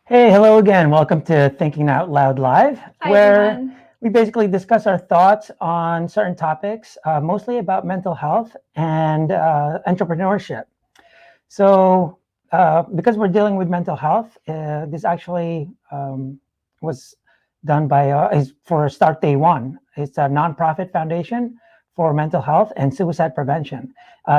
Hey, hello again. Welcome to Thinking Out Loud Live, Hi, where everyone. we basically discuss our thoughts on certain topics, mostly about mental health and entrepreneurship. So, because we're dealing with mental health, this actually was done by is for Start Day One. It's a nonprofit foundation for mental health and suicide prevention.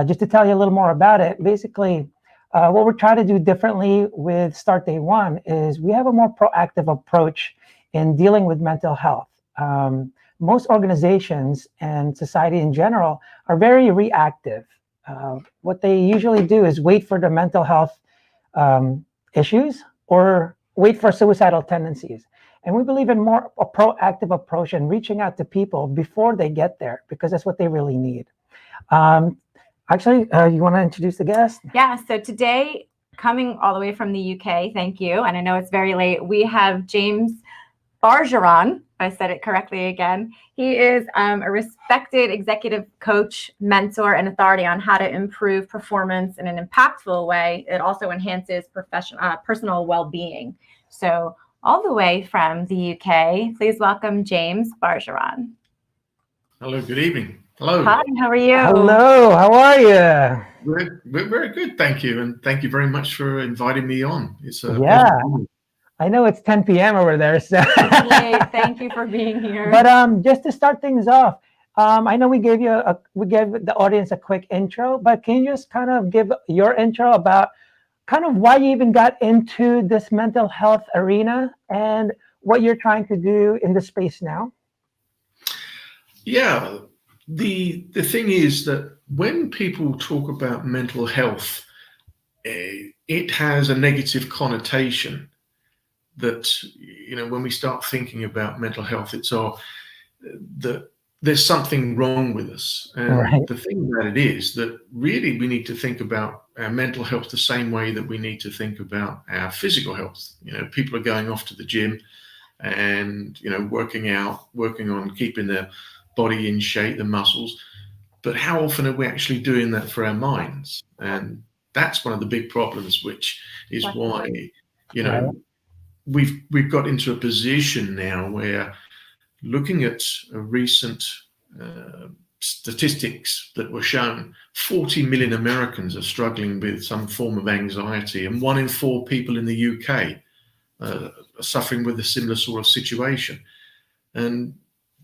Just to tell you a little more about it, basically, what we're trying to do differently with Start Day One is we have a more proactive approach in dealing with mental health. Most organizations and society in general are very reactive. What they usually do is wait for the mental health issues or wait for suicidal tendencies. And we believe in more a proactive approach and reaching out to people before they get there, because that's what they really need. Um, you want to introduce the guest? Yeah, so today, coming all the way from the UK, thank you. And I know it's very late. We have James Bargeron, if I said it correctly again. He is a respected executive coach, mentor, and authority on how to improve performance in an impactful way. It also enhances personal well-being. So all the way from the UK, please welcome James Bargeron. Hello, good evening. Hello. Hi, how are you? Hello, how are you? We're very good, thank you. And thank you very much for inviting me on. It's a Yeah. pleasure. I know it's 10 p.m. over there, so Late. Thank you for being here. But just to start things off, I know we gave the audience a quick intro, but can you just kind of give your intro about kind of why you even got into this mental health arena and what you're trying to do in the space now? Yeah, the thing is that when people talk about mental health, it has a negative connotation that, when we start thinking about mental health, it's that there's something wrong with us. And Right. the thing about it is that really we need to think about our mental health the same way that we need to think about our physical health. People are going off to the gym and, working out, working on keeping their body in shape, the muscles. But how often are we actually doing that for our minds? And that's one of the big problems, which is why, Right. we've got into a position now where, looking at a recent statistics that were shown, 40 million Americans are struggling with some form of anxiety, and 1 in 4 people in the UK are suffering with a similar sort of situation. And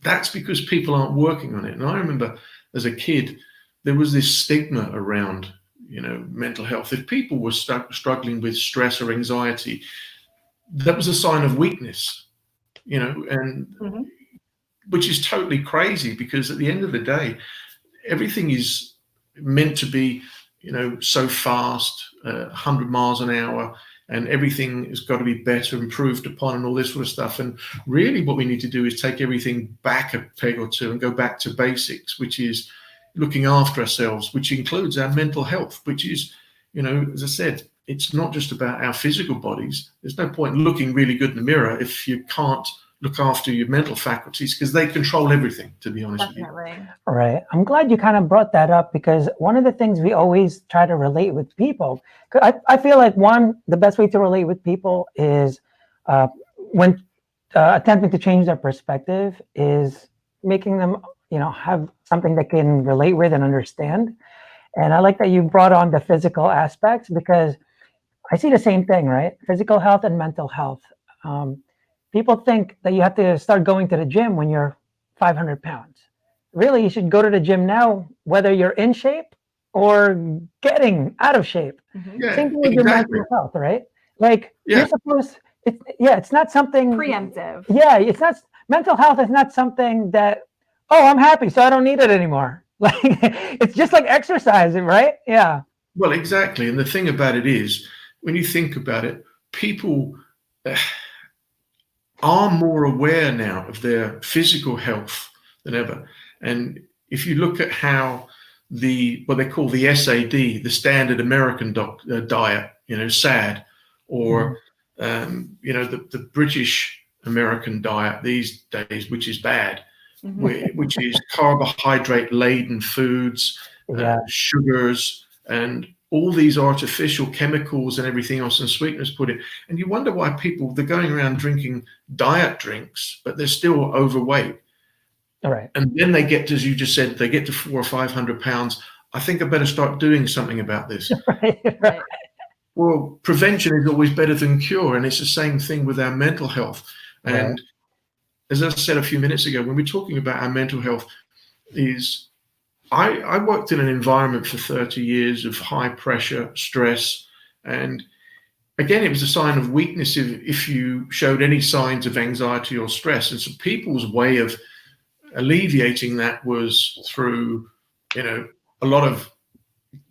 that's because people aren't working on it. And I remember as a kid, there was this stigma around, mental health. If people were struggling with stress or anxiety, that was a sign of weakness, and Mm-hmm. which is totally crazy, because at the end of the day, everything is meant to be, so fast, 100 miles an hour, and everything has got to be better, improved upon, and all this sort of stuff. And really what we need to do is take everything back a peg or two and go back to basics, which is looking after ourselves, which includes our mental health, which is, as I said, it's not just about our physical bodies. There's no point looking really good in the mirror if you can't look after your mental faculties, because they control everything, to be honest Definitely. with you. Right. I'm glad you kind of brought that up, because one of the things we always try to relate with people, 'cause I feel like the best way to relate with people is when attempting to change their perspective is making them, have something they can relate with and understand. And I like that you brought on the physical aspects, because I see the same thing, right? Physical health and mental health. People think that you have to start going to the gym when you're 500 pounds. Really, you should go to the gym now, whether you're in shape or getting out of shape. Mm-hmm. Yeah, Same thing with your exactly. mental health, right? Like Yeah. you're supposed, it's not something Preemptive. Yeah, it's not, mental health is not something that, oh, I'm happy, so I don't need it anymore. Like it's just like exercising, right? Yeah. Well, exactly. And the thing about it is, when you think about it, people are more aware now of their physical health than ever. And if you look at how what they call the SAD, the standard American diet, SAD, or the British American diet these days, which is bad, which is carbohydrate laden foods, Yeah. sugars, and all these artificial chemicals and everything else and sweeteners put in. And you wonder why they're going around drinking diet drinks, but they're still overweight. All right. And then they get to, as you just said, they get to 400 or 500 pounds. I think I better start doing something about this. Right. Well, prevention is always better than cure. And it's the same thing with our mental health. And as I said a few minutes ago, when we're talking about our mental health, I worked in an environment for 30 years of high pressure, stress, and again, it was a sign of weakness if you showed any signs of anxiety or stress. And so people's way of alleviating that was through, a lot of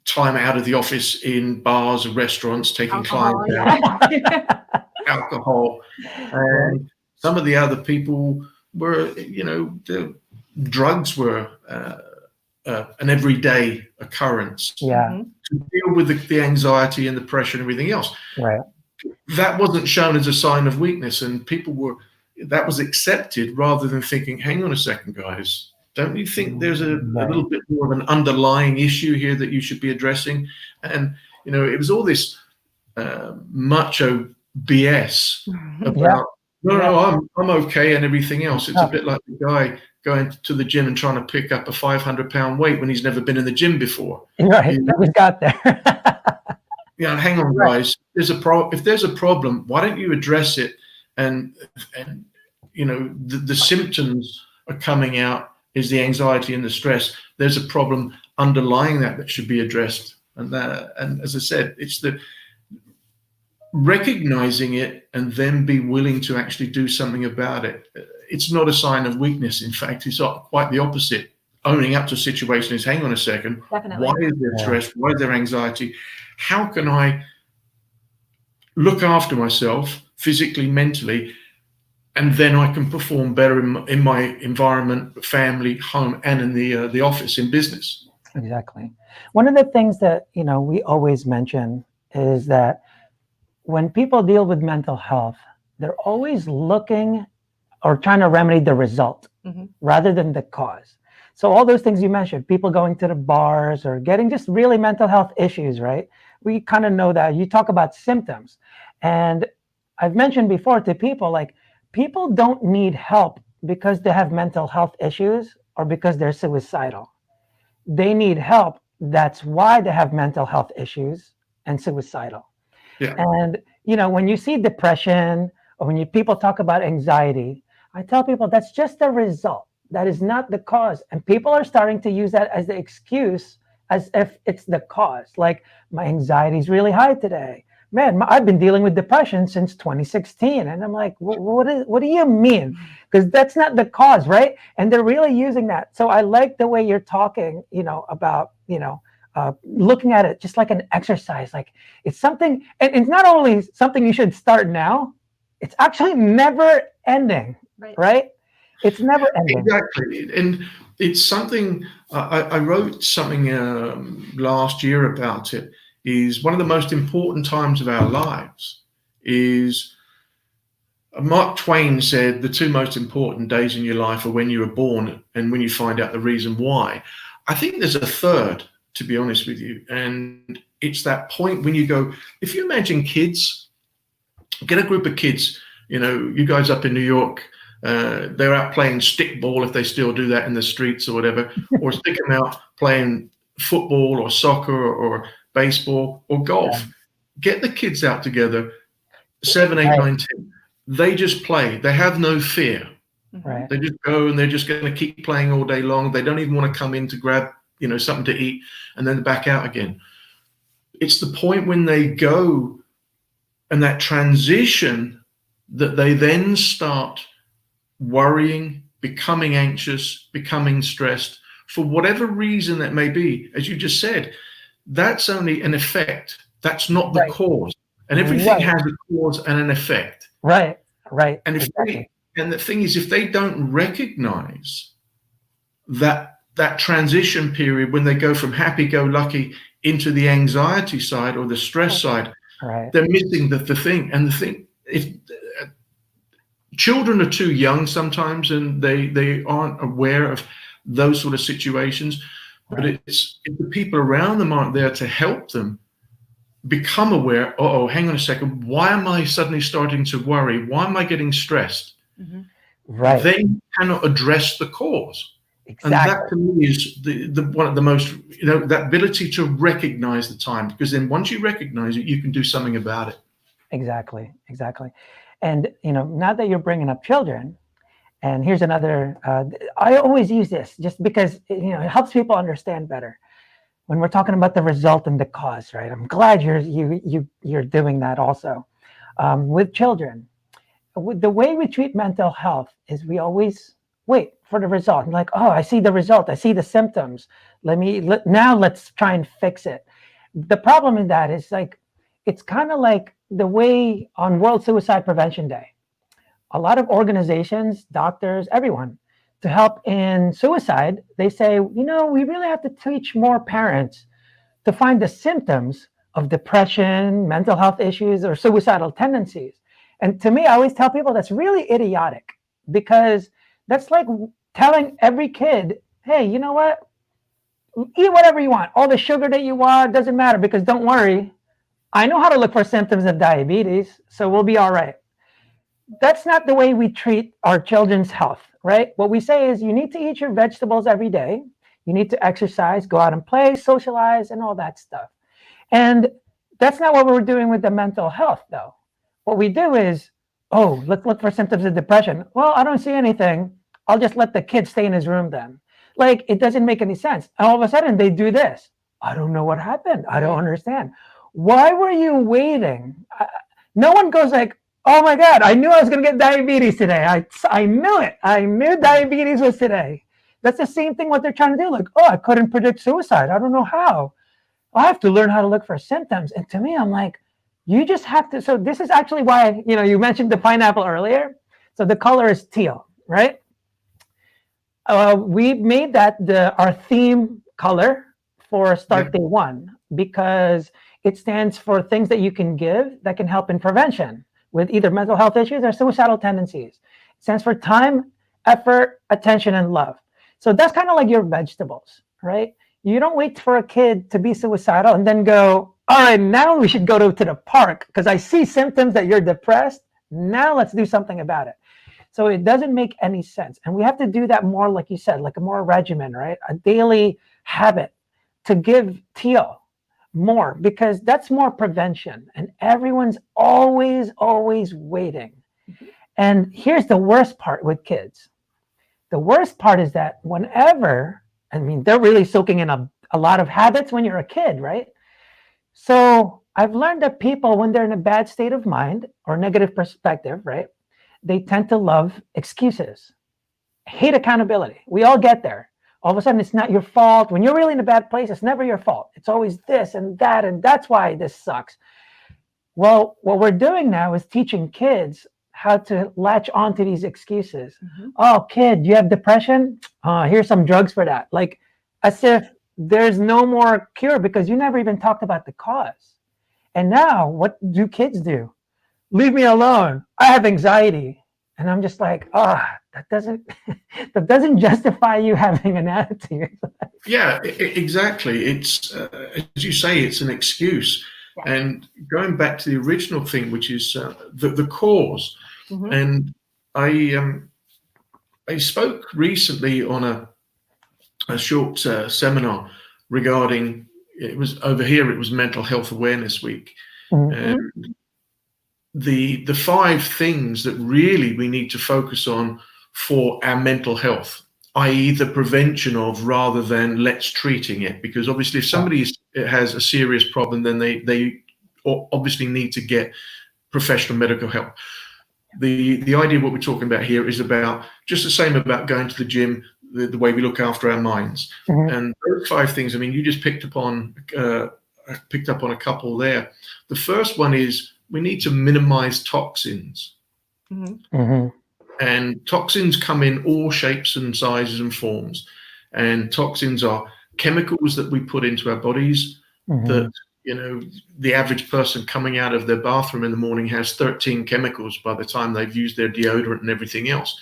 time out of the office in bars and restaurants, taking clients out, alcohol, and some of the other people were, the drugs were an everyday occurrence. Yeah. To deal with the anxiety and the pressure and everything else. Right. That wasn't shown as a sign of weakness, and that was accepted rather than thinking, hang on a second, guys, don't you think there's a little bit more of an underlying issue here that you should be addressing? And, it was all this macho BS about, no, I'm okay and everything else. It's a bit like the guy going to the gym and trying to pick up a 500-pound weight when he's never been in the gym before. Right. We got there. Hang on, guys. If there's a problem, why don't you address it? And the symptoms are coming out is the anxiety and the stress. There's a problem underlying that should be addressed. And as I said, it's the recognizing it and then be willing to actually do something about it. It's not a sign of weakness. In fact, it's quite the opposite. Owning up to a situation is, hang on a second. Definitely. Why is there stress? Why is there anxiety? How can I look after myself physically, mentally, and then I can perform better in my environment, family, home, and in the office, in business. Exactly. One of the things that, we always mention is that when people deal with mental health, they're always looking or trying to remedy the result rather than the cause. So all those things you mentioned, people going to the bars or getting just really mental health issues, right? We kind of know that. You talk about symptoms. And I've mentioned before to people, like, people don't need help because they have mental health issues or because they're suicidal. They need help. That's why they have mental health issues and suicidal. Yeah. And, when you see depression or when people talk about anxiety, I tell people that's just a result. That is not the cause. And people are starting to use that as the excuse, as if it's the cause. Like, my anxiety is really high today. Man, I've been dealing with depression since 2016. And I'm like, what do you mean? Because that's not the cause, right? And they're really using that. So I like the way you're talking, about, looking at it just like an exercise. Like, it's something, and it's not only something you should start now, it's actually never ending, right? It's never ending. Exactly. And it's something, I wrote something last year about it, is one of the most important times of our lives is, Mark Twain said, the two most important days in your life are when you were born and when you find out the reason why. I think there's a third, to be honest with you. And it's that point when you go, if you imagine kids, get a group of kids, you guys up in New York, they're out playing stickball, if they still do that in the streets or whatever, or stick them out playing football or soccer or baseball or golf. Yeah. Get the kids out together, 7, 8, 9, 10. They just play. They have no fear. Right. They just go and they're just going to keep playing all day long. They don't even want to come in to grab, something to eat and then back out again. It's the point when they go and that transition that they then start worrying, becoming anxious, becoming stressed for whatever reason that may be. As you just said, that's only an effect. That's not the cause. And everything has a cause and an effect. Right. And and the thing is, if they don't recognize that transition period when they go from happy-go-lucky into the anxiety side or the stress side, they're missing the thing. And the thing, if children are too young sometimes and they aren't aware of those sort of situations, but it's if the people around them aren't there to help them, become aware, oh, hang on a second, why am I suddenly starting to worry? Why am I getting stressed? Mhm. Right. Then you cannot address the cause. And Exactly. that to me is the one of the most, that ability to recognize the time, because then once you recognize it, you can do something about it. Exactly. And, now that you're bringing up children, and here's another, I always use this just because, it helps people understand better when we're talking about the result and the cause, right? I'm glad you're doing that also. With children, the way we treat mental health is we always wait for the result. I'm like, oh, I see the result. I see the symptoms. Now let's try and fix it. The problem in that is it's kind of like the way on World Suicide Prevention Day, a lot of organizations, doctors, everyone, to help in suicide, they say, we really have to teach more parents to find the symptoms of depression, mental health issues, or suicidal tendencies. And to me, I always tell people that's really idiotic, because that's like telling every kid, hey, you know what? Eat whatever you want. All the sugar that you want, doesn't matter, because don't worry, I know how to look for symptoms of diabetes, so we'll be all right. That's not the way we treat our children's health, right? What we say is you need to eat your vegetables every day. You need to exercise, go out and play, socialize, and all that stuff. And that's not what we're doing with the mental health, though. What we do is, oh, let's look for symptoms of depression. Well, I don't see anything. I'll just let the kid stay in his room then. Like, it doesn't make any sense. And all of a sudden, they do this. I don't know what happened. I don't understand. Why were you waiting? No one goes like, oh my God, I knew I was going to get diabetes today. I knew it. I knew diabetes was today. That's the same thing what they're trying to do. Like, oh, I couldn't predict suicide. I don't know how. I have to learn how to look for symptoms. And to me, I'm like, you just have to. So this is actually why, you mentioned the pineapple earlier. So the color is teal, right? We made that our theme color for Start Day One, because it stands for things that you can give that can help in prevention with either mental health issues or suicidal tendencies. It stands for time, effort, attention, and love. So that's kind of like your vegetables, right? You don't wait for a kid to be suicidal and then go, all right, now we should go to the park because I see symptoms that you're depressed. Now let's do something about it. So it doesn't make any sense. And we have to do that more, like you said, like a more regimen, right? A daily habit to give teal more, because that's more prevention. And everyone's always waiting. And here's the worst part with kids. The worst part is that whenever, they're really soaking in a lot of habits when you're a kid, right? So I've learned that people, when they're in a bad state of mind or negative perspective, right, they tend to love excuses, hate accountability. We all get there. All of a sudden, it's not your fault. When you're really in a bad place, it's never your fault. It's always this and that's why this sucks. Well, what we're doing now is teaching kids how to latch onto these excuses. Mm-hmm. Oh, kid, you have depression? Here's some drugs for that. Like, as if there's no more cure, because you never even talked about the cause. And now, what do kids do? Leave me alone. I have anxiety. And I'm just like, that doesn't justify you having an attitude. Yeah, exactly. It's, as you say, it's an excuse. Yeah. And going back to the original thing, which is the cause. Mm-hmm. And I spoke recently on a short seminar regarding, it was over here, it was Mental Health Awareness Week. Mm-hmm. And the 5 things that really we need to focus on for our mental health, i.e. the prevention of, rather than let's treating it. Because obviously if somebody has a serious problem, then they obviously need to get professional medical help. The idea of what we're talking about here is about just the same about going to the gym, the way we look after our minds. Mm-hmm. And those 5 things, you just picked up on a couple there. The first one is we need to minimize toxins. Mm-hmm. Mm-hmm. And toxins come in all shapes and sizes and forms. And toxins are chemicals that we put into our bodies. Mm-hmm. That, the average person coming out of their bathroom in the morning has 13 chemicals by the time they've used their deodorant and everything else.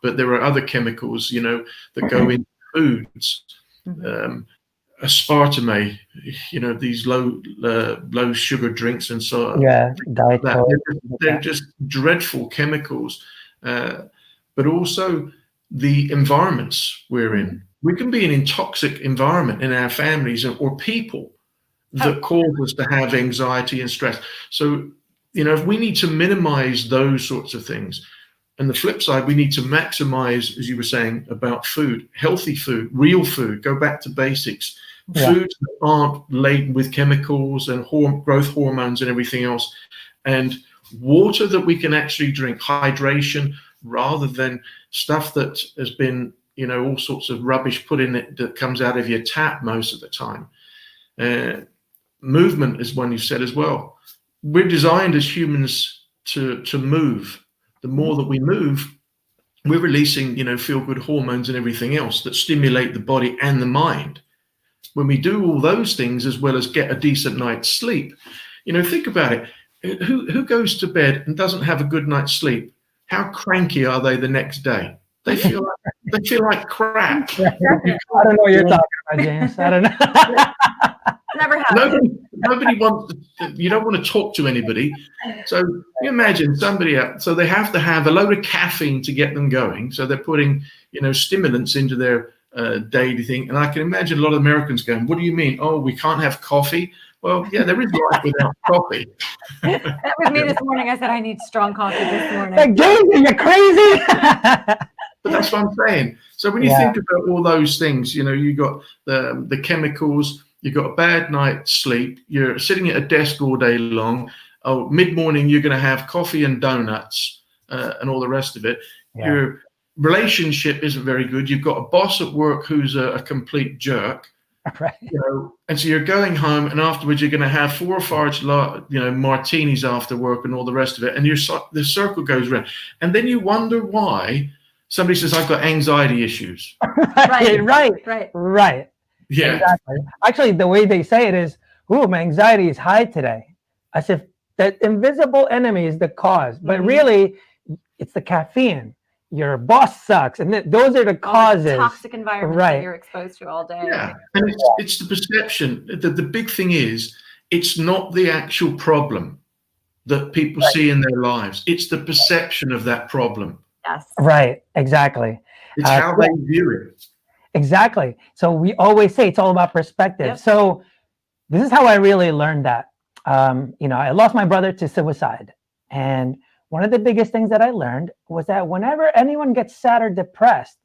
But there are other chemicals, that go in foods. Mm-hmm. aspartame, these low sugar drinks and so on. Yeah, Diet That Coke. they're just dreadful chemicals, but also the environments we're in. We can be in a toxic environment in our families or people that cause us to have anxiety and stress. So, if we need to minimize those sorts of things, and the flip side, we need to maximize, as you were saying, about food, healthy food, real food, go back to basics, foods that aren't laden with chemicals and growth hormones and everything else, and water that we can actually drink, hydration, rather than stuff that has been, all sorts of rubbish put in it that comes out of your tap most of the time. Movement is one you said as well. We're designed as humans to move. The more that we move, we're releasing, feel-good hormones and everything else that stimulate the body and the mind. When we do all those things, as well as get a decent night's sleep, think about it. Who goes to bed and doesn't have a good night's sleep? How cranky are they the next day? They feel like crap. I don't know what you're talking about, James. I don't know. Never happened. Nobody wants to, you don't want to talk to anybody. So you imagine somebody out, so they have to have a load of caffeine to get them going. So they're putting, stimulants into their daily thing. And I can imagine a lot of Americans going, what do you mean? Oh, we can't have coffee? Well, yeah, there is life without coffee. That was me this morning. I said I need strong coffee this morning. Like, James, you're crazy. But that's what I'm saying. So when you think about all those things, you got the chemicals, you've got a bad night's sleep, you're sitting at a desk all day long. Oh, mid-morning, you're going to have coffee and donuts and all the rest of it. Yeah. Your relationship isn't very good. You've got a boss at work who's a complete jerk. Right. And so you're going home, and afterwards you're going to have 4 or 5, martinis after work and all the rest of it. And the circle goes around. And then you wonder why somebody says, I've got anxiety issues. Right. Yeah. Exactly. Actually, the way they say it is, my anxiety is high today. As if that invisible enemy is the cause. But really, it's the caffeine. Your boss sucks. And those are the causes. The toxic environment that you're exposed to all day. Yeah. And it's the perception. The big thing is, it's not the actual problem that people see in their lives. It's the perception of that problem. Yes. Right. Exactly. It's how they view it. Exactly. So we always say it's all about perspective. Yep. So this is how I really learned that. I lost my brother to suicide. And one of the biggest things that I learned was that whenever anyone gets sad or depressed,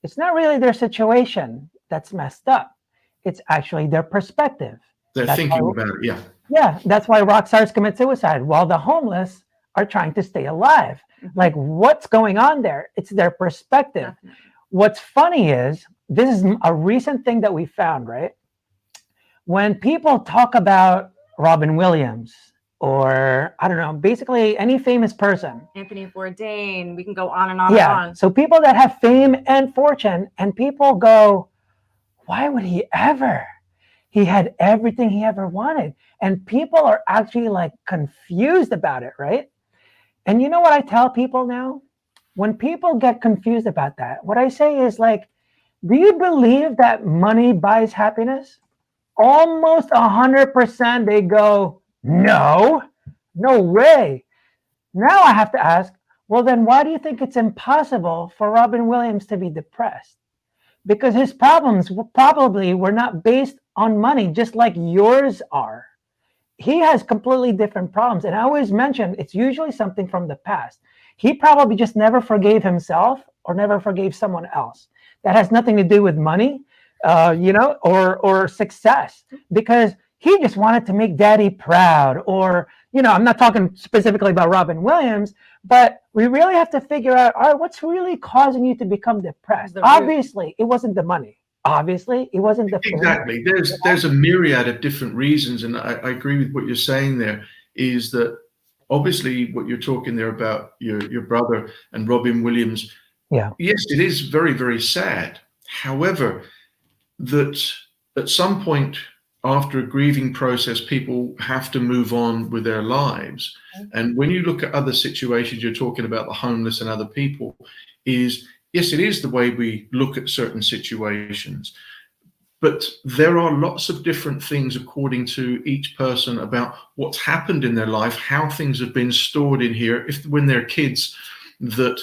it's not really their situation that's messed up. It's actually their perspective. They're thinking about it, yeah. Yeah, that's why rock stars commit suicide, while the homeless are trying to stay alive. Like, what's going on there? It's their perspective. Definitely. What's funny is, this is a recent thing that we found, right? When people talk about Robin Williams, or I don't know, basically any famous person. Anthony Bourdain, we can go on and on and on. So people that have fame and fortune, and people go, why would he ever? He had everything he ever wanted. And people are actually like confused about it, right? And you know what I tell people now? When people get confused about that, what I say is like, do you believe that money buys happiness? Almost 100% they go, no way. Now I have to ask, well, then why do you think it's impossible for Robin Williams to be depressed? Because his problems probably were not based on money, just like yours are. He has completely different problems. And I always mention it's usually something from the past. He probably just never forgave himself or never forgave someone else. That has nothing to do with money, or success, because he just wanted to make daddy proud. Or, I'm not talking specifically about Robin Williams, but we really have to figure out, all right, what's really causing you to become depressed? Obviously, it wasn't the money. Obviously, it wasn't the exactly. There's a myriad of different reasons, and I agree with what you're saying. There is that obviously what you're talking there about your brother and Robin Williams. Yeah. Yes, it is very, very sad. However, that at some point after a grieving process, people have to move on with their lives. And when you look at other situations, you're talking about the homeless and other people, yes, it is the way we look at certain situations. But there are lots of different things according to each person about what's happened in their life, how things have been stored in here. If when they're kids, that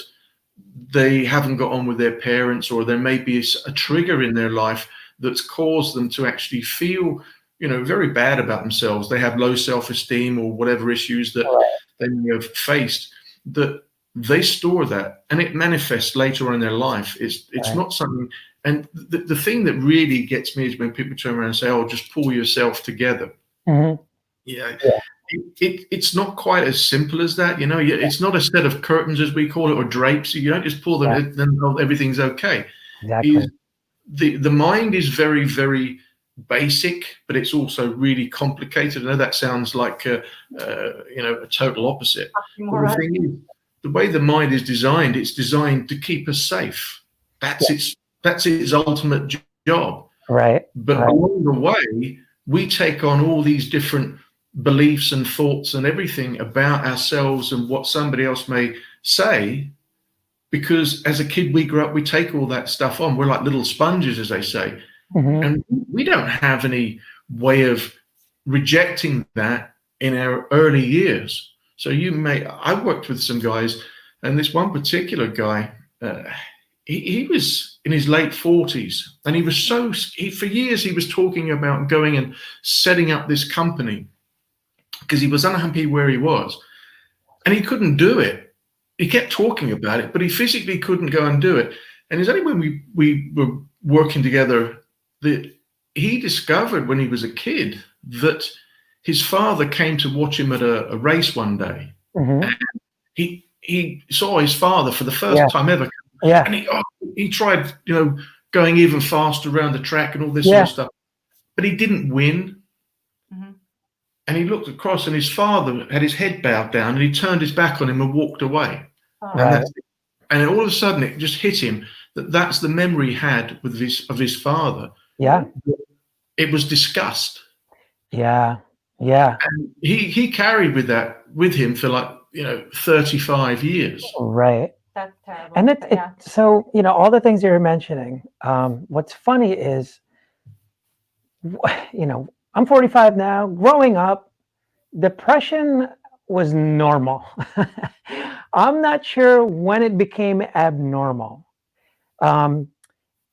they haven't got on with their parents, or there may be a trigger in their life that's caused them to actually feel, very bad about themselves. They have low self-esteem or whatever issues that they may have faced, that they store that and it manifests later on in their life. It's not something. And the thing that really gets me is when people turn around and say, "Oh, just pull yourself together." Mm-hmm. Yeah. It's not quite as simple as that. It's not a set of curtains, as we call it, or drapes. You don't just pull them and then everything's okay. Exactly. The mind is very, very basic, but it's also really complicated. I know that sounds like a total opposite. But the thing is, the way the mind is designed, it's designed to keep us safe. That's its ultimate job. Right. But along the way, we take on all these different beliefs and thoughts and everything about ourselves and what somebody else may say, because as a kid we grew up, we take all that stuff on. We're like little sponges, as they say. Mm-hmm. And we don't have any way of rejecting that in our early years. So I worked with some guys, and this one particular guy, he was in his late 40s, and he was for years he was talking about going and setting up this company because he was unhappy where he was, and he couldn't do it. He kept talking about it, but he physically couldn't go and do it. And it's only when we were working together that he discovered, when he was a kid, that his father came to watch him at a race one day. Mm-hmm. And he saw his father for the first time ever. Yeah. And he tried, going even faster around the track and all this sort of stuff, but he didn't win. Mm-hmm. And he looked across, and his father had his head bowed down, and he turned his back on him and walked away. Right. And all of a sudden, it just hit him that that's the memory he had of his father. Yeah. It was disgust. Yeah. Yeah. And he carried with him for 35 years. Right. That's terrible. And so, all the things you're mentioning, what's funny is, I'm 45 now. Growing up, depression was normal. I'm not sure when it became abnormal.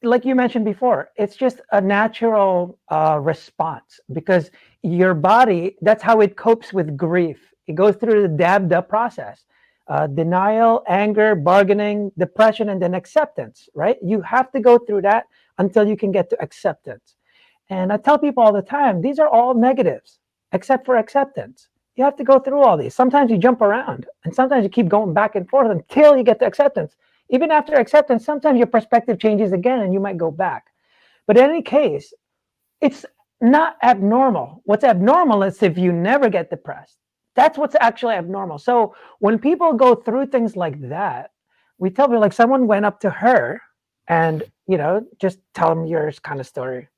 Like you mentioned before, it's just a natural response, because your body, that's how it copes with grief. It goes through the DABDA process. Denial, anger, bargaining, depression, and then acceptance, right? You have to go through that until you can get to acceptance. And I tell people all the time, these are all negatives, except for acceptance. You have to go through all these. Sometimes you jump around, and sometimes you keep going back and forth until you get to acceptance. Even after acceptance, sometimes your perspective changes again, and you might go back. But in any case, it's not abnormal. What's abnormal is if you never get depressed. That's what's actually abnormal. So when people go through things like that, we tell them, like, someone went up to her and, just tell them your kind of story.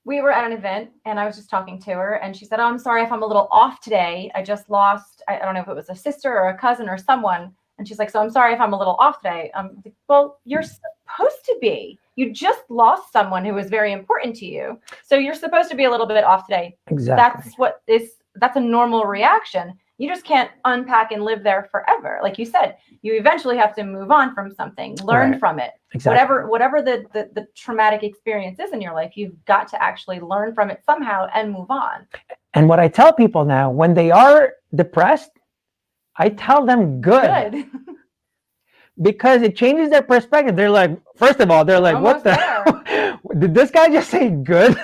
We were at an event, and I was just talking to her, and she said, "Oh, I'm sorry if I'm a little off today. I just lost, I don't know if it was a sister or a cousin or someone." And she's like, "So I'm sorry if I'm a little off today." Like, well, you're supposed to be. You just lost someone who was very important to you. So you're supposed to be a little bit off today. Exactly. That's a normal reaction. You just can't unpack and live there forever. Like you said, you eventually have to move on from something, learn from it. Exactly. Whatever the traumatic experience is in your life, you've got to actually learn from it somehow and move on. And what I tell people now, when they are depressed, I tell them good. Because it changes their perspective. They're like, first of all, they're like, what the hell? Did this guy just say good?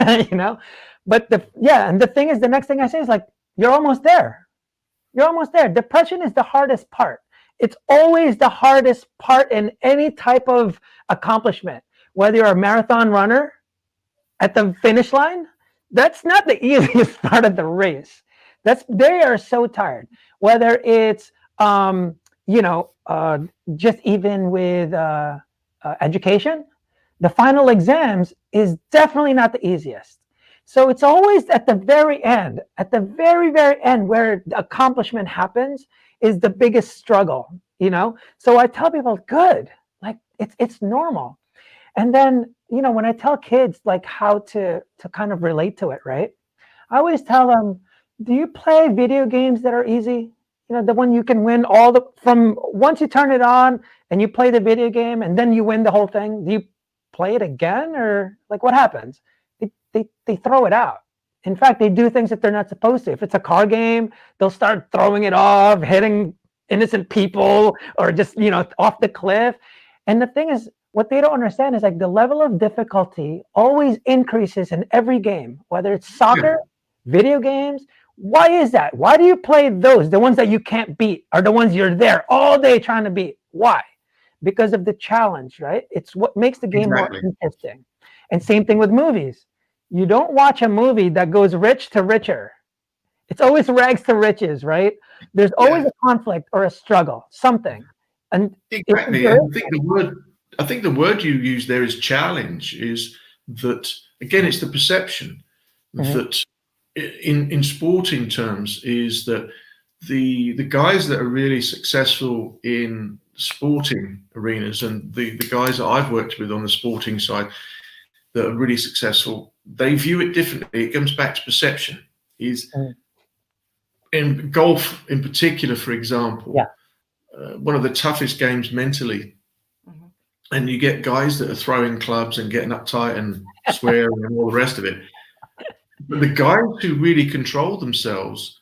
But and the thing is, the next thing I say is like, you're almost there. You're almost there. Depression is the hardest part. It's always the hardest part in any type of accomplishment. Whether you're a marathon runner at the finish line, that's not the easiest part of the race. They are so tired. Whether it's, just even with education, the final exams is definitely not the easiest. So it's always at the very end, where the accomplishment happens is the biggest struggle, So I tell people, good, like it's normal. And then, when I tell kids like how to kind of relate to it, right? I always tell them, do you play video games that are easy? The one you can win from once you turn it on and you play the video game and then you win the whole thing. Do you play it again, or like what happens? They throw it out. In fact, they do things that they're not supposed to. If it's a car game, they'll start throwing it off, hitting innocent people, or just, off the cliff. And the thing is, what they don't understand is like the level of difficulty always increases in every game, whether it's soccer, video games. Why is that? Why do you play those? The ones that you can't beat are the ones you're there all day trying to beat. Why? Because of the challenge, right? It's what makes the game more interesting. And same thing with movies. You don't watch a movie that goes rich to richer. It's always rags to riches, right? There's always a conflict or a struggle, something. And exactly. I think the word you use there is challenge. Is that again? It's the perception that in sporting terms is that the guys that are really successful in sporting arenas, and the guys that I've worked with on the sporting side that are really successful, they view it differently. It comes back to perception. Is in golf in particular, for example, one of the toughest games mentally. And you get guys that are throwing clubs and getting uptight and swearing and all the rest of it. But the guys who really control themselves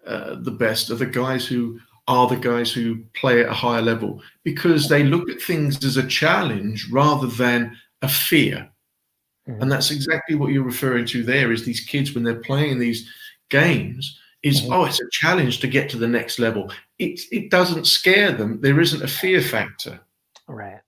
the best are the guys who play at a higher level, because they look at things as a challenge rather than a fear. And that's exactly what you're referring to there, is these kids when they're playing these games is, it's a challenge to get to the next level. It doesn't scare them. There isn't a fear factor. Right.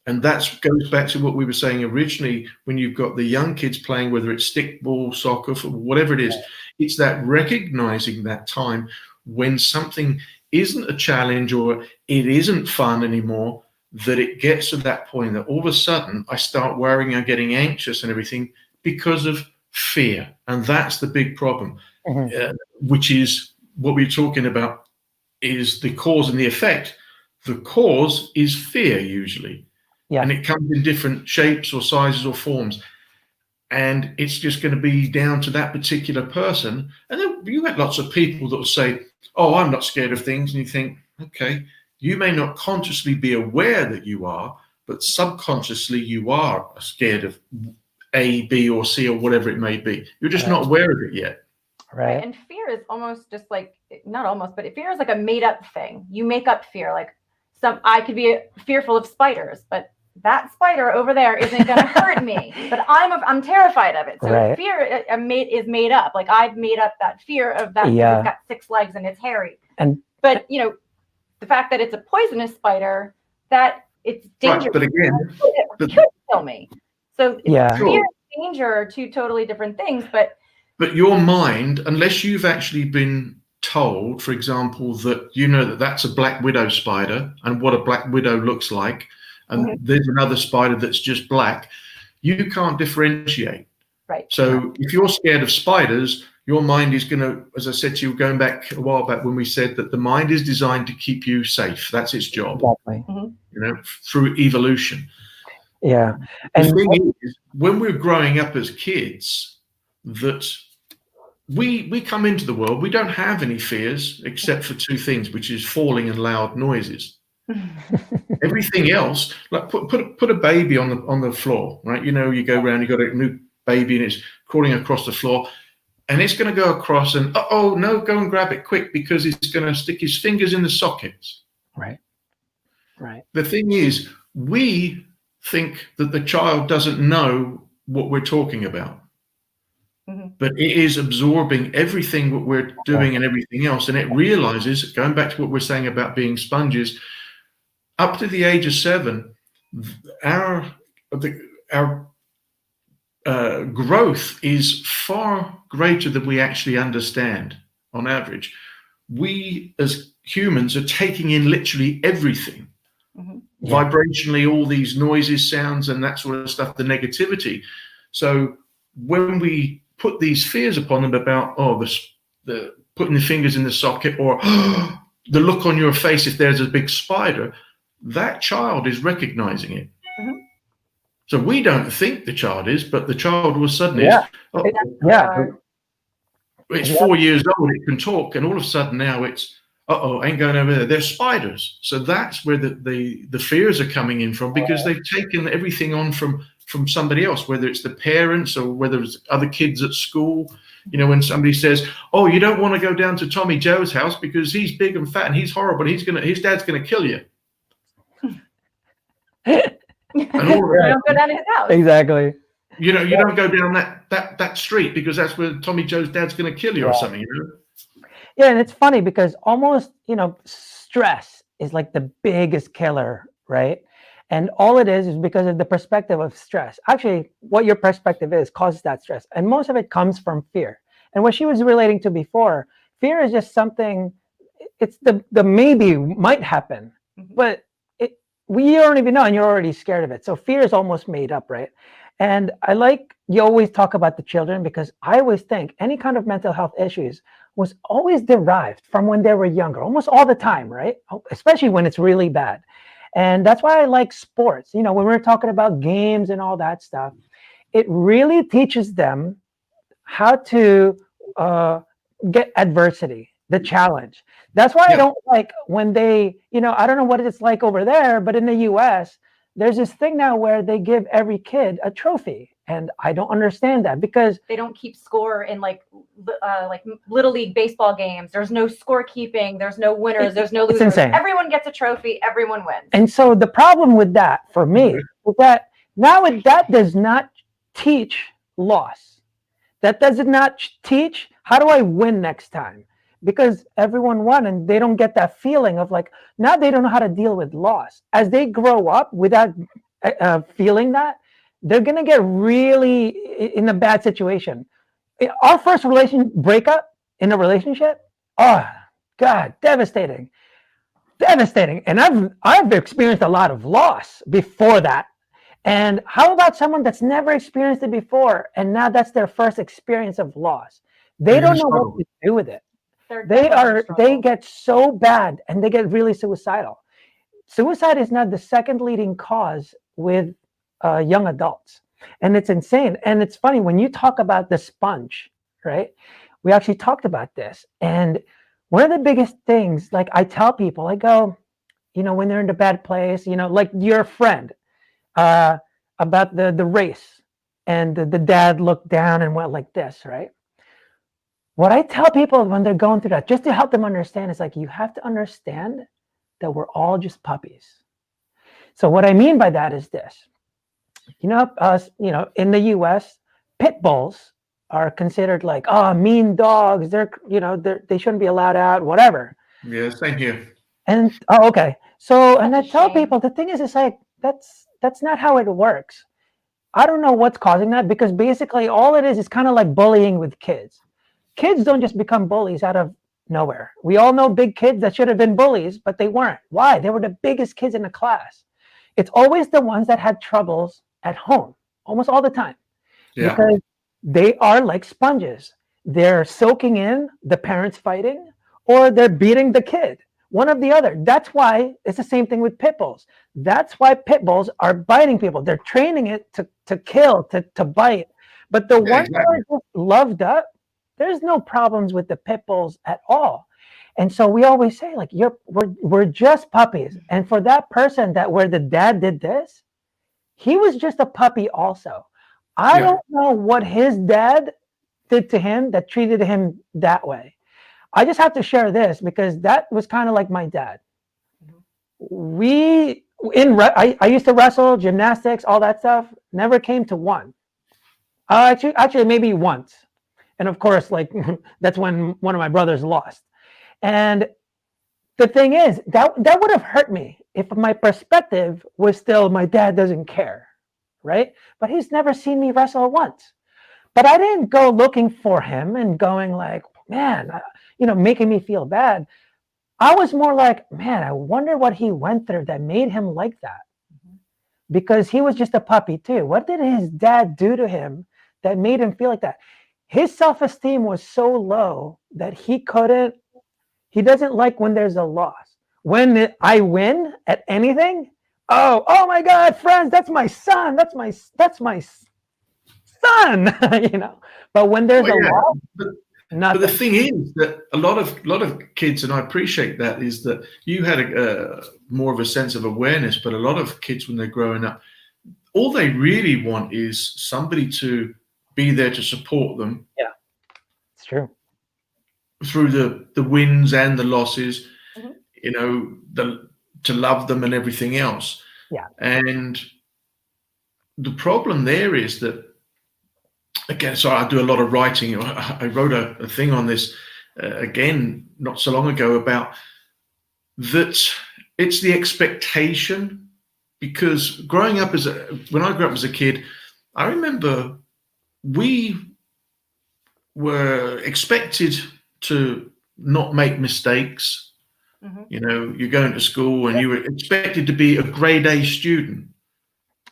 And that goes back to what we were saying originally, when you've got the young kids playing, whether it's stickball, soccer, whatever it is, it's that recognizing that time when something isn't a challenge or it isn't fun anymore, that it gets to that point that all of a sudden I start worrying and getting anxious and everything because of fear. And that's the big problem, which is what we're talking about, is the cause and the effect. The cause is fear usually. Yeah. And it comes in different shapes or sizes or forms. And it's just going to be down to that particular person. And then you get lots of people that will say, oh, I'm not scared of things. And you think, okay, you may not consciously be aware that you are, but subconsciously you are scared of A, B, or C, or whatever it may be. You're just not aware of it yet. Right. And fear is almost just like, not almost, but fear is like a made up thing. You make up fear. Like I could be fearful of spiders, but that spider over there isn't going to hurt me, but I'm terrified of it. So fear is made up. Like I've made up that fear of that. It's got 6 legs and it's hairy. But the fact that it's a poisonous spider, that it's dangerous. Right, but again, it could kill me. So fear and danger are 2 totally different things. But your mind, unless you've actually been told, for example, that that's a black widow spider and what a black widow looks like, and there's another spider that's just black, you can't differentiate. Right. So if you're scared of spiders, your mind is going to, as I said to you, going back a while back when we said that the mind is designed to keep you safe. That's its job. Exactly. Through evolution. Yeah. And the thing is, when we're growing up as kids, that we come into the world, we don't have any fears except for 2 things, which is falling and loud noises. Everything else, like put a baby on the floor, right? You go around, you got a new baby and it's crawling across the floor, and it's going to go across and go and grab it quick because he's going to stick his fingers in the sockets. Right. The thing is, we think that the child doesn't know what we're talking about, but it is absorbing everything what we're doing and everything else, and it realizes, going back to what we're saying about being sponges, up to the age of 7, our growth is far greater than we actually understand on average. We as humans are taking in literally everything, vibrationally, all these noises, sounds, and that sort of stuff, the negativity. So when we put these fears upon them about, the putting the fingers in the socket, or the look on your face if there's a big spider, that child is recognizing it. So we don't think the child is, but the child all of a sudden is. Yeah. Oh, Yeah. it's Yeah. 4 years old, it can talk, and all of a sudden now it's, ain't going over there. There's spiders. So that's where the fears are coming in from, because they've taken everything on from somebody else, whether it's the parents or whether it's other kids at school. You know, when somebody says, "Oh, you don't want to go down to Tommy Joe's house because he's big and fat and he's horrible. His dad's gonna kill you." And all of You don't go down to his house. Exactly. you don't go down that street because that's where Tommy Joe's dad's gonna kill you or something. You know? Yeah, and it's funny because almost, stress is like the biggest killer, right? And all it is because of the perspective of stress. Actually, what your perspective is causes that stress. And most of it comes from fear. And what she was relating to before, fear is just something, it's the maybe might happen, but we don't even know, and you're already scared of it. So fear is almost made up, right? And I like you always talk about the children, because I always think any kind of mental health issues was always derived from when they were younger, almost all the time, right? Especially when it's really bad. And that's why I like sports. When we're talking about games and all that stuff, it really teaches them how to get adversity, the challenge. That's why I don't like when they, I don't know what it's like over there, but in the US, there's this thing now where they give every kid a trophy. And I don't understand that, because they don't keep score in like little league baseball games. There's no scorekeeping. There's no winners. There's no losers. It's insane. Everyone gets a trophy. Everyone wins. And so the problem with that for me is that now that does not teach loss. That does not teach how do I win next time, because everyone won and they don't get that feeling of like, now they don't know how to deal with loss. As they grow up without feeling that, they're going to get really in a bad situation. Our first breakup in a relationship, oh God, devastating. And I've experienced a lot of loss before that. And how about someone that's never experienced it before, and now that's their first experience of loss? They don't know what to do with it. They get so bad and they get really suicidal. Suicide is now the second leading cause with young adults. And it's insane. And it's funny when you talk about the sponge, right? We actually talked about this. And one of the biggest things, like I tell people, I go, when they're in a bad place, like your friend about the race, and the dad looked down and went like this, right? What I tell people when they're going through that, just to help them understand, is like, you have to understand that we're all just puppies. So what I mean by that is this. In the US, pit bulls are considered like, mean dogs. They shouldn't be allowed out, whatever. Yeah, same here. And okay. So, and I tell people, the thing is, it's like, that's not how it works. I don't know what's causing that, because basically all it is kind of like bullying with kids. Kids don't just become bullies out of nowhere. We all know big kids that should have been bullies, but they weren't. Why? They were the biggest kids in the class. It's always the ones that had troubles at home, almost all the time. Yeah. Because they are like sponges. They're soaking in the parents fighting, or they're beating the kid. One of the other. That's why it's the same thing with pit bulls. That's why pit bulls are biting people. They're training it to kill, to bite. But the ones that are just loved up, there's no problems with the pit bulls at all. And so we always say, like, we're just puppies. And for that person where the dad did this, he was just a puppy also. I don't know what his dad did to him that treated him that way. I just have to share this because that was kind of like my dad. I used to wrestle, gymnastics, all that stuff. Never came to one. Actually, maybe once. And of course, like that's when one of my brothers lost. And the thing is, that would have hurt me if my perspective was still my dad doesn't care, right? But he's never seen me wrestle once. But I didn't go looking for him and going like, man, making me feel bad. I was more like, man, I wonder what he went through that made him like that. Because he was just a puppy too. What did his dad do to him that made him feel like that? His self-esteem was so low that he doesn't like when there's a loss. When I win at anything, oh my God, friends, that's my son. That's my son. But when there's Well, a yeah. law, But the nothing. thing is that a lot of kids, and I appreciate that, is that you had more of a sense of awareness. But a lot of kids, when they're growing up, all they really want is somebody to be there to support them It's true. through the wins and the losses. Mhm. To love them and everything else. Yeah. And the problem there is that, again, so I do a lot of writing. I wrote a thing on this again not so long ago about that it's the expectation, because when I grew up as a kid, I remember we were expected to not make mistakes. Mhm. You're going to school and you were expected to be a grade A student.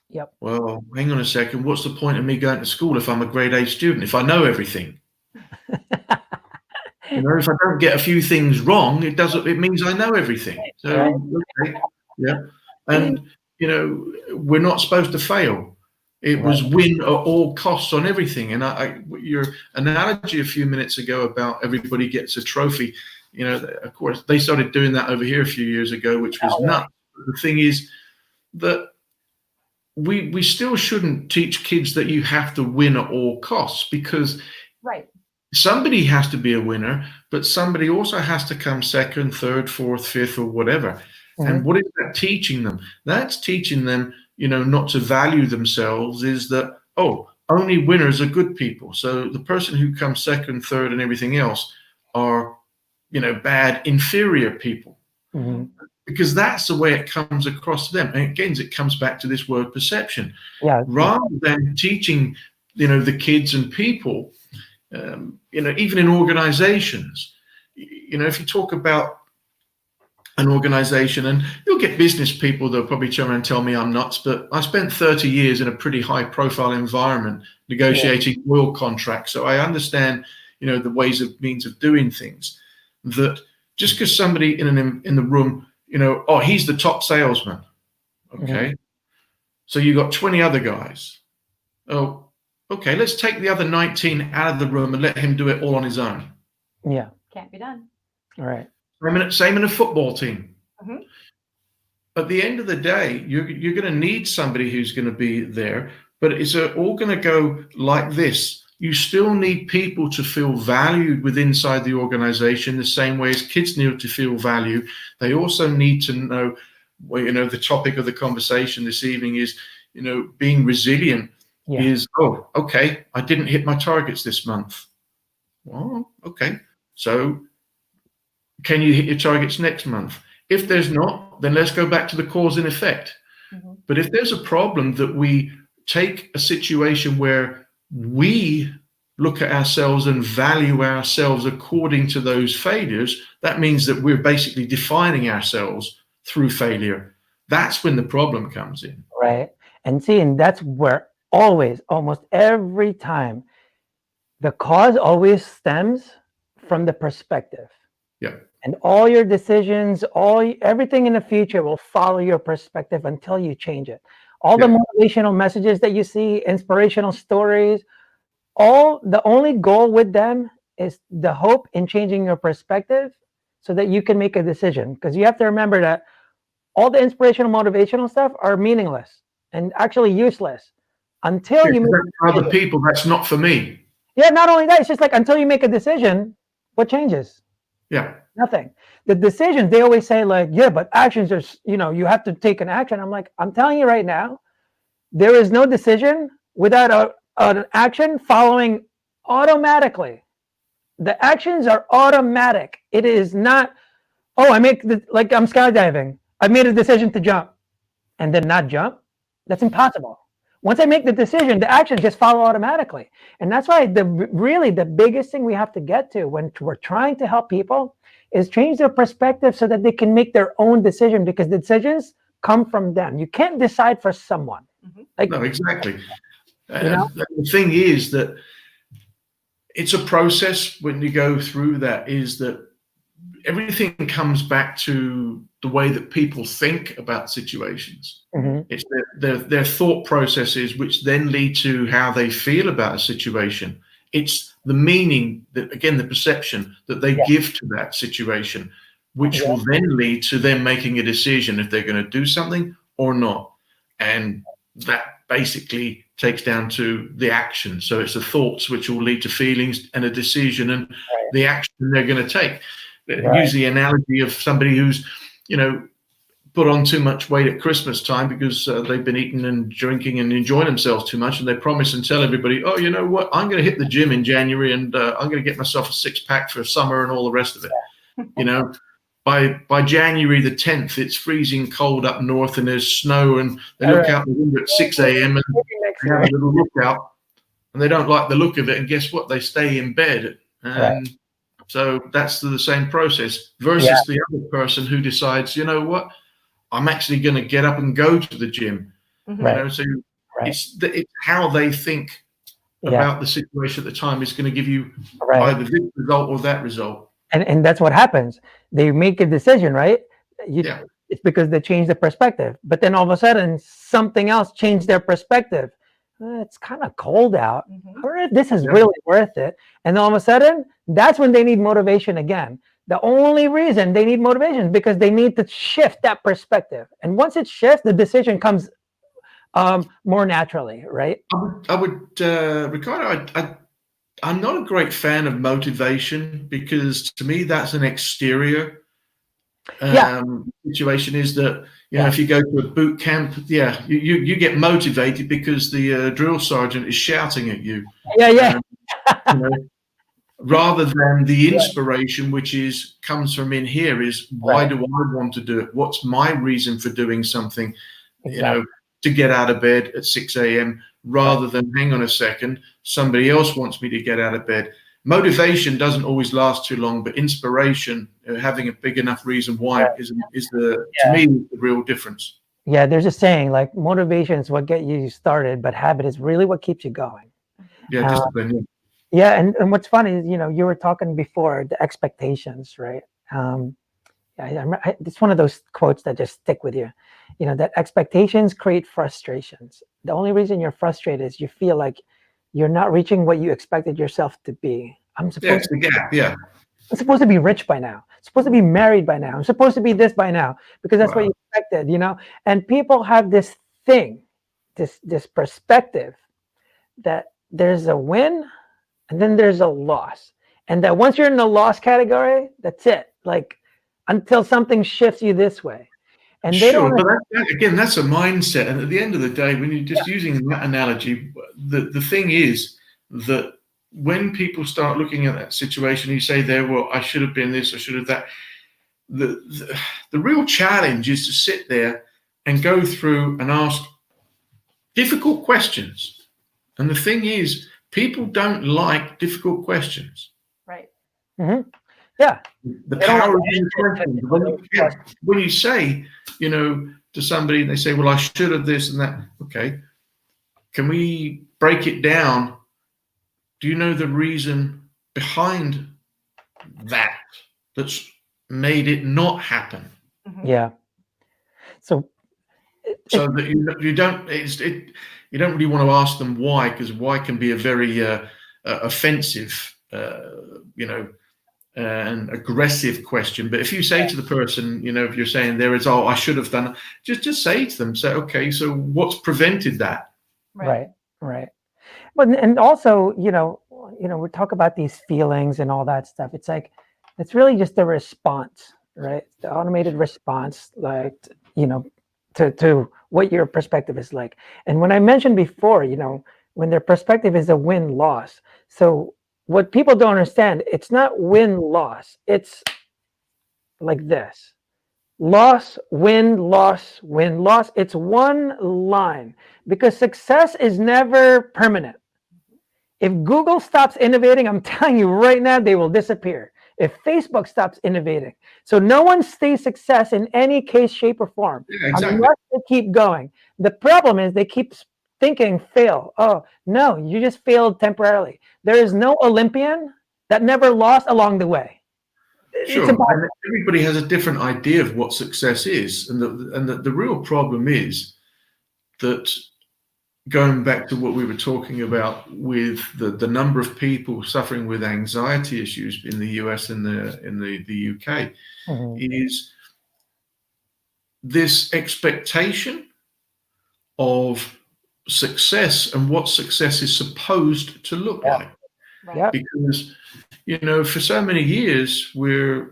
Yep. Well, hang on a second. What's the point of me going to school if I'm a grade A student, if I know everything? If I don't get a few things wrong, it means I know everything. Right. So, okay, yeah. And, we're not supposed to fail. It Right. was win at all costs on everything. And your analogy a few minutes ago about everybody gets a trophy, of course, they started doing that over here a few years ago, which was nuts. The thing is that we still shouldn't teach kids that you have to win at all costs, because Right. somebody has to be a winner, but somebody also has to come second, third, fourth, fifth, or whatever. And what is that teaching them? That's teaching them, not to value themselves, is that, only winners are good people. So the person who comes second, third, and everything else are, bad, inferior people. Mhm. Because that's the way it comes across to them. And again, it comes back to this word perception. Yeah. Rather than teaching, the kids and people, even in organizations, if you talk about an organization, and you'll get business people that'll probably turn around and tell me I'm nuts, but I spent 30 years in a pretty high profile environment negotiating oil contracts. So I understand, the means of doing things, that just because somebody in the room, he's the top salesman. Okay. So you got 20 other guys. Oh, okay. Let's take the other 19 out of the room and let him do it all on his own. Yeah. Can't be done. All right. Same in a football team. Mhm. At the end of the day, you're going to need somebody who's going to be there, but it's all going to go like this. You still need people to feel valued inside the organization, the same way as kids need to feel valued. They also need to know, the topic of the conversation this evening is, being resilient. Is, okay, I didn't hit my targets this month. Well, okay. So can you hit your targets next month? If there's not, then let's go back to the cause and effect. Mhm. But if there's a problem, that we take a situation where we look at ourselves and value ourselves according to those failures, that means that we're basically defining ourselves through failure. That's when the problem comes in. Right. And that's where almost every time, the cause always stems from the perspective. Yeah. And all your decisions, everything in the future will follow your perspective until you change it. All the motivational messages that you see, inspirational stories, the only goal with them is the hope in changing your perspective so that you can make a decision. Because you have to remember that all the inspirational, motivational stuff are meaningless and actually useless until you make for other people. That's not for me. Yeah, not only that, it's just like until you make a decision, what changes? Yeah. Nothing. The decisions, they always say like, yeah, but actions are, you have to take an action. I'm like, I'm telling you right now, there is no decision without an action following automatically. The actions are automatic. It is not, like I'm skydiving. I made a decision to jump and then not jump. That's impossible. Once I make the decision, the actions just follow automatically. And that's why the biggest thing we have to get to when we're trying to help people is change their perspective so that they can make their own decision, because the decisions come from them. You can't decide for someone. No, exactly. The thing is that it's a process when you go through that, is that everything comes back to the way that people think about situations. It's their thought processes, which then lead to how they feel about a situation. It's the meaning that, again, the perception that they give to that situation, which will then lead to them making a decision if they're going to do something or not. And that basically takes down to the action. So it's the thoughts which will lead to feelings and a decision and the action they're going to take. Use the analogy of somebody who's, put on too much weight at Christmas time because they've been eating and drinking and enjoying themselves too much, and they promise and tell everybody, oh, you know what, I'm going to hit the gym in January and I'm going to get myself a 6-pack for summer and all the rest of it. By January the 10th, it's freezing cold up north and there's snow, and they look out the window at 6 a.m. and they have a little look out, and they don't like the look of it, and guess what? They stay in bed. And so that's the same process versus the other person who decides, you know what, I'm actually going to get up and go to the gym. So it's how they think about the situation at the time is going to give you either this result or that result. And that's what happens. They make a decision, right? It's because they change the perspective. But then all of a sudden, something else changed their perspective. It's kind of cold out. This is really worth it. And all of a sudden, that's when they need motivation again. The only reason they need motivation is because they need to shift that perspective. And once it shifts, the decision comes more naturally, right? I would, Ricardo, I'm not a great fan of motivation, because to me, that's an exterior situation. Is that, if you go to a boot camp, you get motivated because the drill sergeant is shouting at you. Rather than the inspiration, which comes from in here, is why do I want to do it? What's my reason for doing something? To get out of bed at 6 a.m. rather than, hang on a second, somebody else wants me to get out of bed. Motivation doesn't always last too long, but inspiration, having a big enough reason why, to me, the real difference. Yeah, there's a saying, like, motivation is what gets you started, but habit is really what keeps you going. Yeah, discipline. And what's funny is, you were talking before, the expectations, right? It's one of those quotes that just stick with you. That expectations create frustrations. The only reason you're frustrated is you feel like you're not reaching what you expected yourself to be. I'm supposed to be rich by now. I'm supposed to be married by now. I'm supposed to be this by now, because that's what you expected, And people have this thing, this perspective that there's a win and then there's a loss. And that once you're in the loss category, that's it. Like, until something shifts you this way. And they don't. But that's a mindset. And at the end of the day, when you're just using that analogy, the thing is that when people start looking at that situation, you say there, well, I should have been this, I should have that. The real challenge is to sit there and go through and ask difficult questions. And the thing is, people don't like difficult questions. Right. Yeah. The power of when you say, to somebody, they say, well, I should have this and that. Okay. Can we break it down? Do you know the reason behind that's made it not happen? Yeah. So that you don't really want to ask them why, because why can be a very offensive, and aggressive question. But if you say to the person, if you're saying there is, I should have done it, just say to them, okay, so what's prevented that? Right. But and also, we talk about these feelings and all that stuff. It's like, it's really just a response, right? The automated response, like, to what your perspective is like. And when I mentioned before, when their perspective is a win-loss. So what people don't understand, it's not win-loss. It's like this. Loss, win, loss, win, loss. It's one line, because success is never permanent. If Google stops innovating, I'm telling you right now, they will disappear. If Facebook stops innovating. So no one stays success in any case, shape, or form. Yeah, exactly. Unless they keep going. The problem is they keep thinking fail. Oh, no, you just failed temporarily. There is no Olympian that never lost along the way. it's Sure, about and everybody has a different idea of what success is, and the real problem is that, going back to what we were talking about with the number of people suffering with anxiety issues in the US and the UK, Mhm. is this expectation of success and what success is supposed to look Yeah. like. Right. Yep. Because, for so many years we're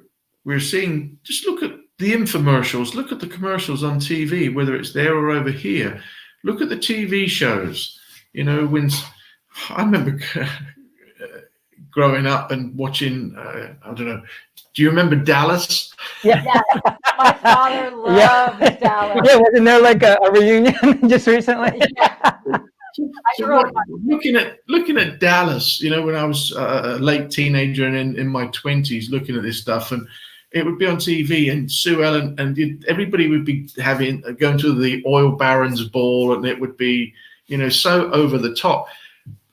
seeing, just look at the infomercials, look at the commercials on TV, whether it's there or over here. Look at the TV shows. When I remember growing up and watching, I don't know, do you remember Dallas? Yeah. Yes, my father loved Dallas. Yeah, wasn't there like a reunion just recently? Yeah. So grew up looking at Dallas, when I was a late teenager and in my 20s, looking at this stuff, and it would be on TV, and Sue Ellen and everybody would be going to the oil barons ball, and it would be, so over the top.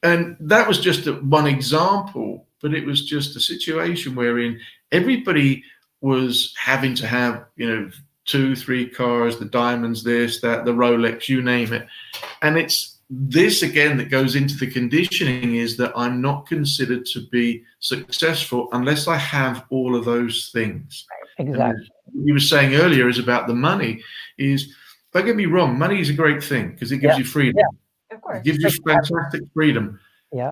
And that was just one example, but it was just a situation wherein everybody was having to have, 2-3 cars, the diamonds, this, that, the Rolex, you name it. And it's this again that goes into the conditioning, is that I'm not considered to be successful unless I have all of those things. Exactly. And you were saying earlier is about the money. Is, don't get me wrong, money is a great thing because it gives you freedom. Yeah. Of course. It gives you fantastic freedom. Yeah.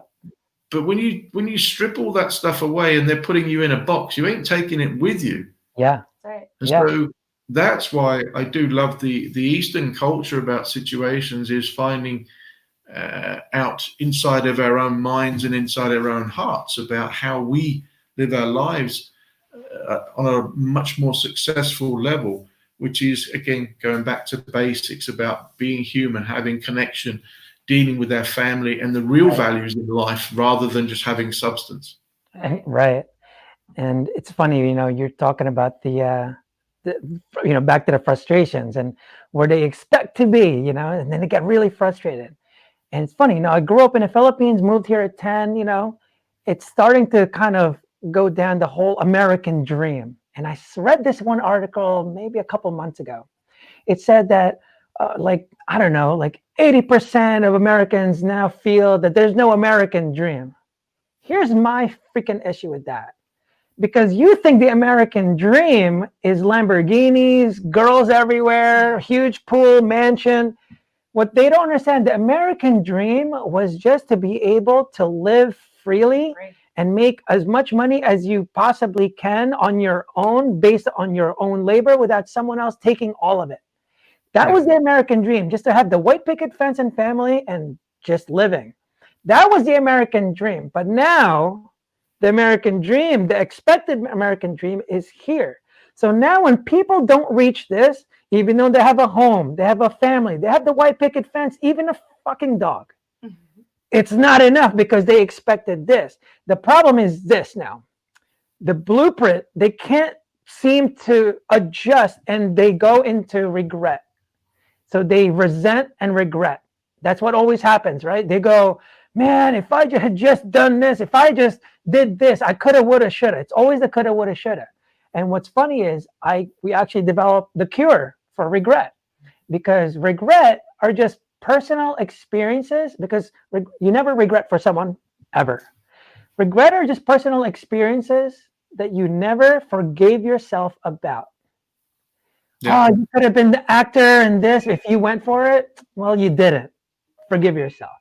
But when you strip all that stuff away and they're putting you in a box, you ain't taking it with you. Yeah. That's right. And Yeah. so that's why I do love the Eastern culture about situations, is finding out inside of our own minds and inside our own hearts about how we live our lives on a much more successful level, which is, again, going back to the basics about being human, having connection, dealing with our family and the real values in life, rather than just having substance. Right. And it's funny, you're talking about the back to the frustrations and where they expect to be, and then they get really frustrated. And it's funny, I grew up in the Philippines, moved here at 10, it's starting to kind of go down the whole American dream. And I read this one article maybe a couple months ago. It said that like 80% of Americans now feel that there's no American dream. Here's my freaking issue with that. Because you think the American dream is Lamborghinis, girls everywhere, huge pool, mansion. What they don't understand, the American dream was just to be able to live freely and make as much money as you possibly can on your own, based on your own labor, without someone else taking all of it. That was the American dream, just to have the white picket fence and family and just living. That was the American dream. But now the American dream, the expected American dream, is here. So now when people don't reach this, even though they have a home, they have a family, they have the white picket fence, even a fucking dog, it's not enough because they expected this. The problem is this now. The blueprint, they can't seem to adjust, and they go into regret. So they resent and regret. That's what always happens, right? They go, man, if I had just done this, if I just did this, I coulda, woulda, shoulda. It's always the coulda, woulda, shoulda. And what's funny is we actually developed the cure for regret, because regret are just personal experiences, because you never regret for someone ever. Regret are just personal experiences that you never forgave yourself about. Yeah. Oh, you could have been the actor in this if you went for it. Well, you didn't. Forgive yourself.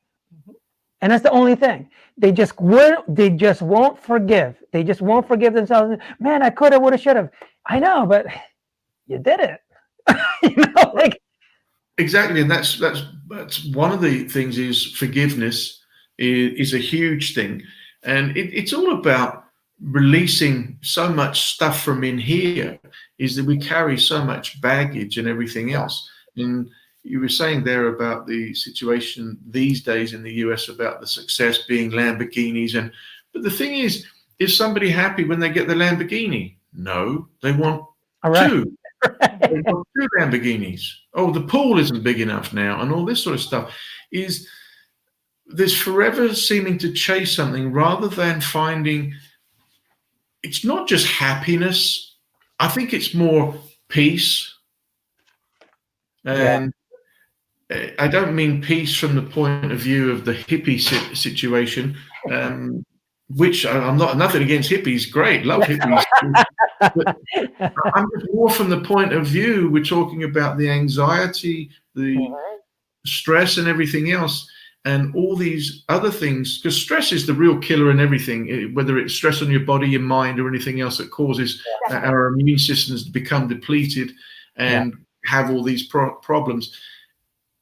And that's the only thing. They just won't forgive. They just won't forgive themselves. Man, I could have, would have, should have. I know, but you did it. Exactly. And that's one of the things, is forgiveness is a huge thing. And it's all about releasing so much stuff from in here, is that we carry so much baggage and everything else. And you were saying there about the situation these days in the US about the success being Lamborghinis. But the thing is somebody happy when they get the Lamborghini? No, they want two. They want 2 Lamborghinis. Oh, the pool isn't big enough now, and all this sort of stuff. Is there's forever seeming to chase something rather than finding it's not just happiness. I think it's more peace. And I don't mean peace from the point of view of the hippie situation, which I'm not, nothing against hippies. Great, love hippies. But I'm just more from the point of view, we're talking about the anxiety, the stress and everything else, and all these other things, because stress is the real killer in everything, whether it's stress on your body, your mind, or anything else that causes our immune systems to become depleted and have all these problems.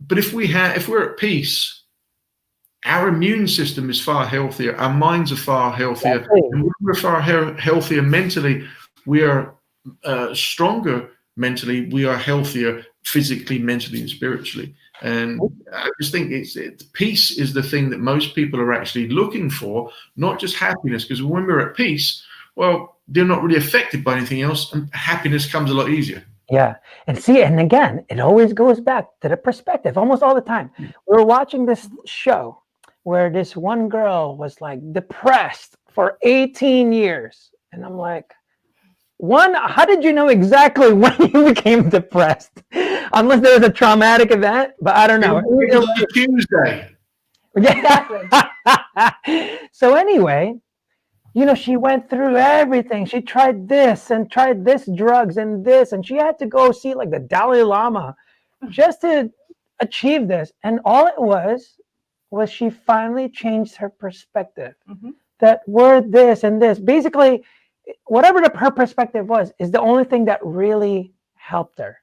But if we're at peace, our immune system is far healthier, our minds are far healthier, and we're far healthier mentally. We are stronger mentally, we are healthier physically, mentally, and spiritually. And I just think peace is the thing that most people are actually looking for, not just happiness, because when we're at peace, well, they're not really affected by anything else, and happiness comes a lot easier. Yeah. And see, and again, it always goes back to the perspective almost all the time. We were watching this show where this one girl was like depressed for 18 years. And I'm like, how did you know exactly when you became depressed? Unless there was a traumatic event, but I don't know. It was Tuesday. Yeah. So anyway, she went through everything. She tried this and tried this drugs and this, and she had to go see like the Dalai Lama just to achieve this. And all it was she finally changed her perspective. That we're this and this. Basically, whatever her perspective was, is the only thing that really helped her.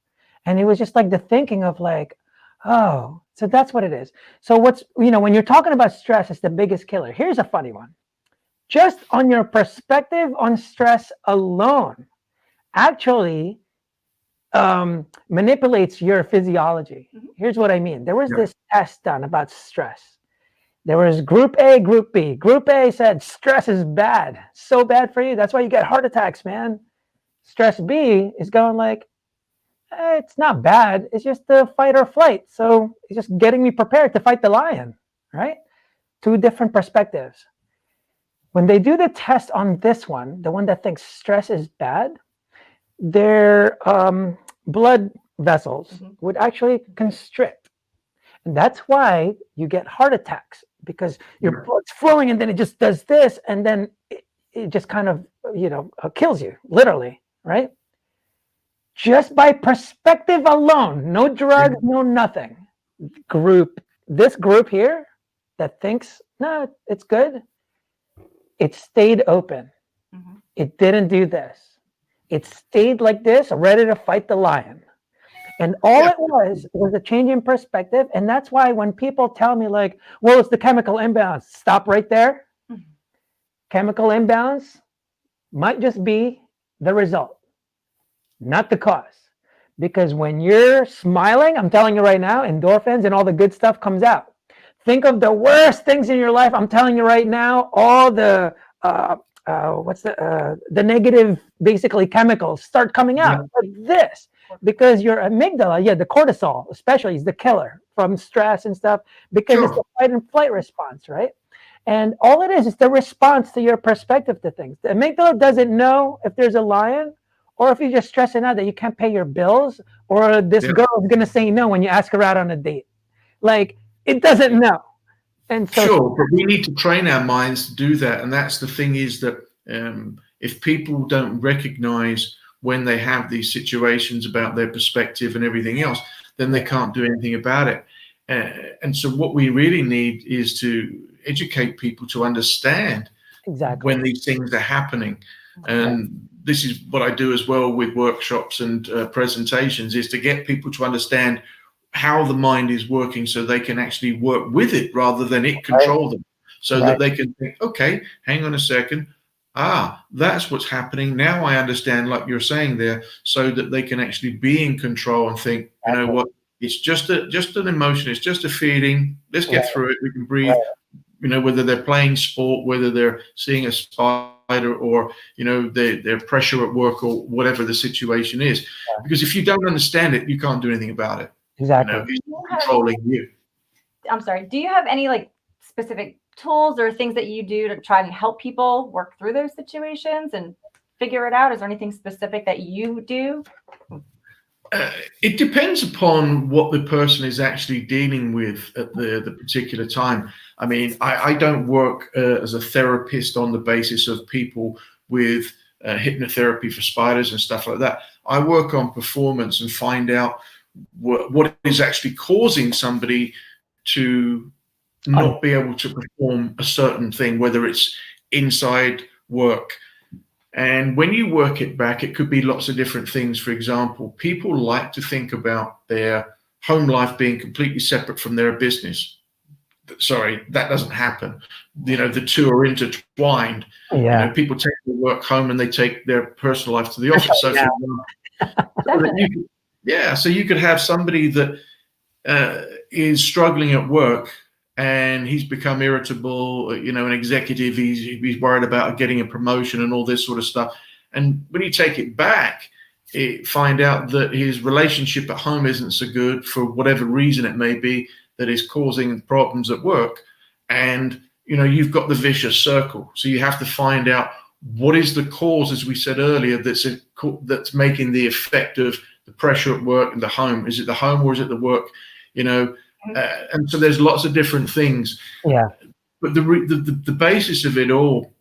And it was just like the thinking of like, oh, so that's what it is. So when you're talking about stress, it's the biggest killer. Here's a funny one. Just on your perspective on stress alone, actually manipulates your physiology. Here's what I mean. There was this test done about stress. There was group A, group B. Group A said stress is bad, so bad for you. That's why you get heart attacks, man. Stress B is going like, it's not bad. It's just the fight or flight. So it's just getting me prepared to fight the lion, right? Two different perspectives. When they do the test on this one, the one that thinks stress is bad, their blood vessels would actually constrict. And that's why you get heart attacks, because your blood's flowing and then it just does this, and then it just kind of, kills you, literally, right? Just by perspective alone, no drugs, no nothing. This group here that thinks, no, it's good, it stayed open. It didn't do this. It stayed like this, ready to fight the lion. And all it was a change in perspective. And that's why when people tell me like, well, it's the chemical imbalance, stop right there. Chemical imbalance might just be the result, not the cause. Because when you're smiling, I'm telling you right now, endorphins and all the good stuff comes out. Think of the worst things in your life. I'm telling you right now, all the the negative, basically chemicals start coming out like this. Because your amygdala, the cortisol especially, is the killer from stress and stuff, because it's the fight and flight response, right? And all it is the response to your perspective to things. The amygdala doesn't know if there's a lion, or if you're just stressing out that you can't pay your bills, or this girl is going to say no when you ask her out on a date. Like, it doesn't know. And so, but we need to train our minds to do that. And that's the thing, is that if people don't recognize when they have these situations about their perspective and everything else, then they can't do anything about it. And so what we really need is to educate people to understand when these things are happening. And this is what I do as well with workshops and presentations, is to get people to understand how the mind is working, so they can actually work with it rather than it control them. So that they can think, okay, hang on a second. That's what's happening. Now I understand, like you're saying there, so that they can actually be in control and think, you know what, it's just an emotion, it's just a feeling. Let's get through it. We can breathe. Whether they're playing sport, whether they're seeing a spider, or their pressure at work, or whatever the situation is. Because if you don't understand it, you can't do anything about it. Exactly. It's controlling you. I'm sorry. Do you have any like specific tools or things that you do to try and help people work through those situations? And figure it out? Is there anything specific that you do? It depends upon what the person is actually dealing with at the particular time. I mean, I don't work as a therapist on the basis of people with hypnotherapy for spiders and stuff like that. I work on performance and find out what is actually causing somebody to not be able to perform a certain thing, whether it's inside work. And when you work it back, it could be lots of different things. For example, people like to think about their home life being completely separate from their business. Sorry, that doesn't happen. The two are intertwined. Yeah. People take their work home and they take their personal life to the office. So, so you could have somebody that is struggling at work, and he's become irritable, an executive, he's worried about getting a promotion and all this sort of stuff. And when you take it back, find out that his relationship at home isn't so good for whatever reason it may be that is causing problems at work. And, you've got the vicious circle. So you have to find out what is the cause, as we said earlier, that's making the effect of the pressure at work and the home. Is it the home or is it the work? And so there's lots of different things. Yeah. But the basis of it all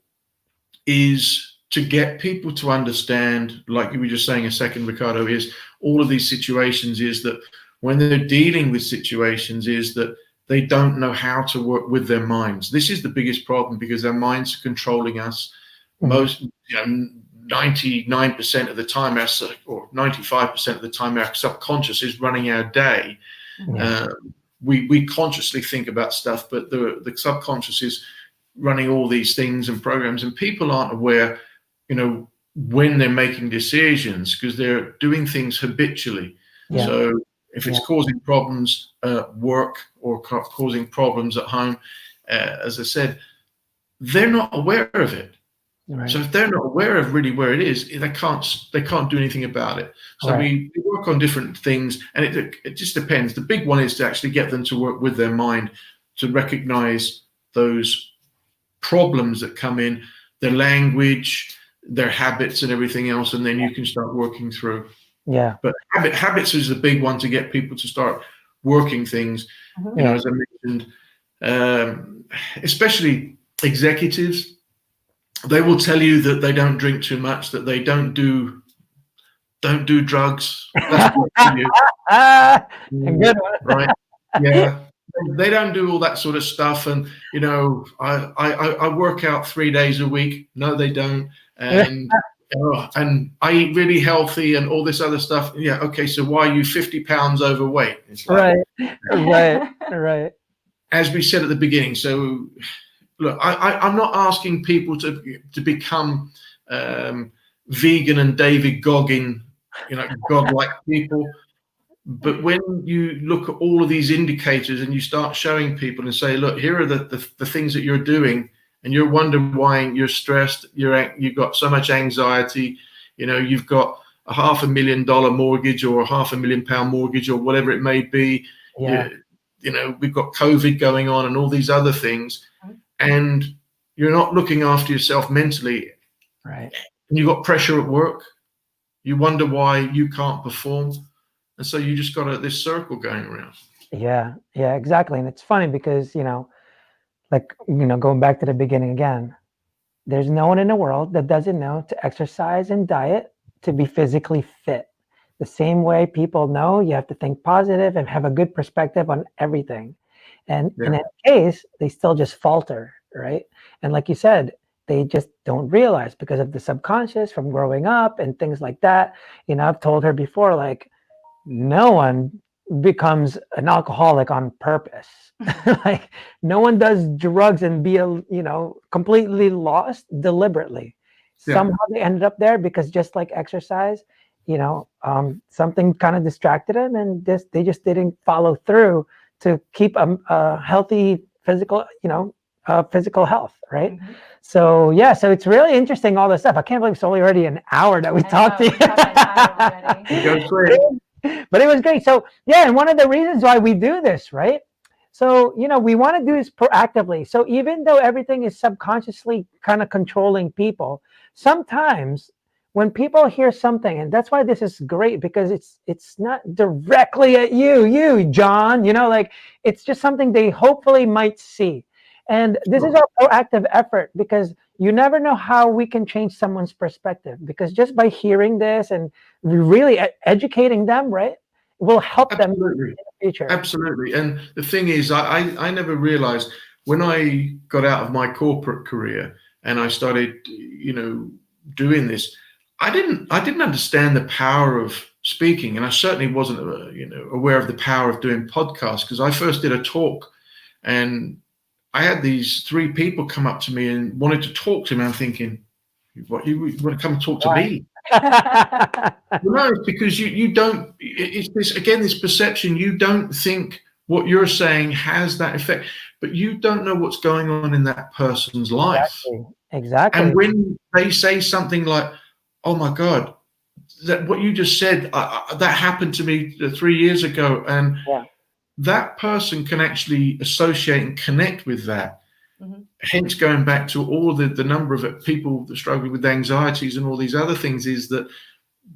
is to get people to understand, like you were just saying a second, Ricardo, is all of these situations is that when they're dealing with situations is that they don't know how to work with their minds. This is the biggest problem because their minds are controlling us. Most, 99% of the time, or 95% of the time, our subconscious is running our day. Yeah. We consciously think about stuff, but the subconscious is running all these things and programs, and people aren't aware, when they're making decisions because they're doing things habitually. Yeah. So if it's causing problems at work or causing problems at home, as I said, they're not aware of it. Right. So if they're not aware of really where it is, they can't do anything about it. So we work on different things, and it just depends. The big one is to actually get them to work with their mind, to recognize those problems that come in, their language, their habits, and everything else, and then you can start working through. Yeah. But habits is the big one to get people to start working things. As I mentioned, especially executives. They will tell you that they don't drink too much, that they don't do drugs. That's what Good one. right? Yeah, they don't do all that sort of stuff. And I work out 3 days a week. No, they don't. And and I eat really healthy and all this other stuff. Yeah, okay. So why are you 50 pounds overweight? It's like, right. As we said at the beginning. So. Look, I'm not asking people to become vegan and David Goggin, God-like people. But when you look at all of these indicators and you start showing people and say, look, here are the things that you're doing, and you're wondering why you're stressed, you've got so much anxiety, you've got a $500,000 mortgage or a £500,000 mortgage or whatever it may be. Yeah. We've got COVID going on and all these other things. And you're not looking after yourself mentally. Right. And you've got pressure at work. You wonder why you can't perform. And so you just got this circle going around. Yeah, exactly. And it's funny because, going back to the beginning again, there's no one in the world that doesn't know to exercise and diet to be physically fit. The same way people know you have to think positive and have a good perspective on everything. And in that case, they still just falter, right? And like you said, they just don't realize because of the subconscious from growing up and things like that. I've told her before, like, no one becomes an alcoholic on purpose. Like, no one does drugs and be, completely lost deliberately. Somehow they ended up there because just like exercise, something kind of distracted them and they just didn't follow through to keep a healthy physical, physical health, right? Mm-hmm. So it's really interesting, all this stuff. I can't believe it's only already an hour that we talked to you. But it was great. So and one of the reasons why we do this, right? So, we want to do this proactively. So even though everything is subconsciously kind of controlling people, sometimes, when people hear something, and that's why this is great, because it's not directly at you John, like it's just something they hopefully might see. And this is Sure. our proactive effort, because you never know how we can change someone's perspective, because just by hearing this and really educating them, right, will help them in Absolutely. the future. Absolutely. And the thing is, I never realized when I got out of my corporate career and I started, doing this, I didn't understand the power of speaking. And I certainly wasn't, aware of the power of doing podcasts, because I first did a talk and I had these three people come up to me and wanted to talk to me. I'm thinking, what, you want to come and talk to Why? me? No, it's because you don't. It's this again, this perception. You don't think what you're saying has that effect, but you don't know what's going on in that person's life. Exactly. And when they say something like, "Oh my God, that what you just said, that happened to me 3 years ago," and Yeah. that person can actually associate and connect with that. Mhm. Hence, going back to all the number of people that struggle with anxieties and all these other things, is that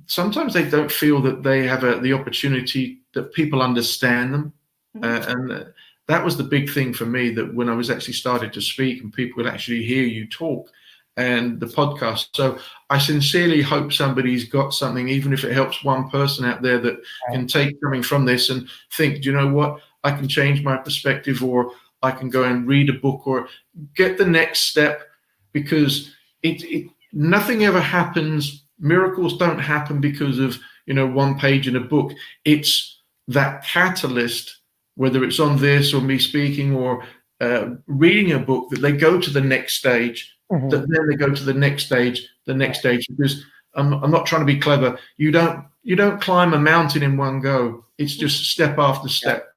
sometimes they don't feel that they have the opportunity that people understand them. And that was the big thing for me, that when I was actually started to speak and people would actually hear you talk and the podcast. So I sincerely hope somebody's got something, even if it helps one person out there, that can take something from this and think, do you know what? I can change my perspective, or I can go and read a book or get the next step, because nothing ever happens. Miracles don't happen because of, one page in a book. It's that catalyst, whether it's on this or me speaking or reading a book, that they go to the next stage, that then they go to the next stage, because I'm not trying to be clever. You don't climb a mountain in one go. It's just step after step.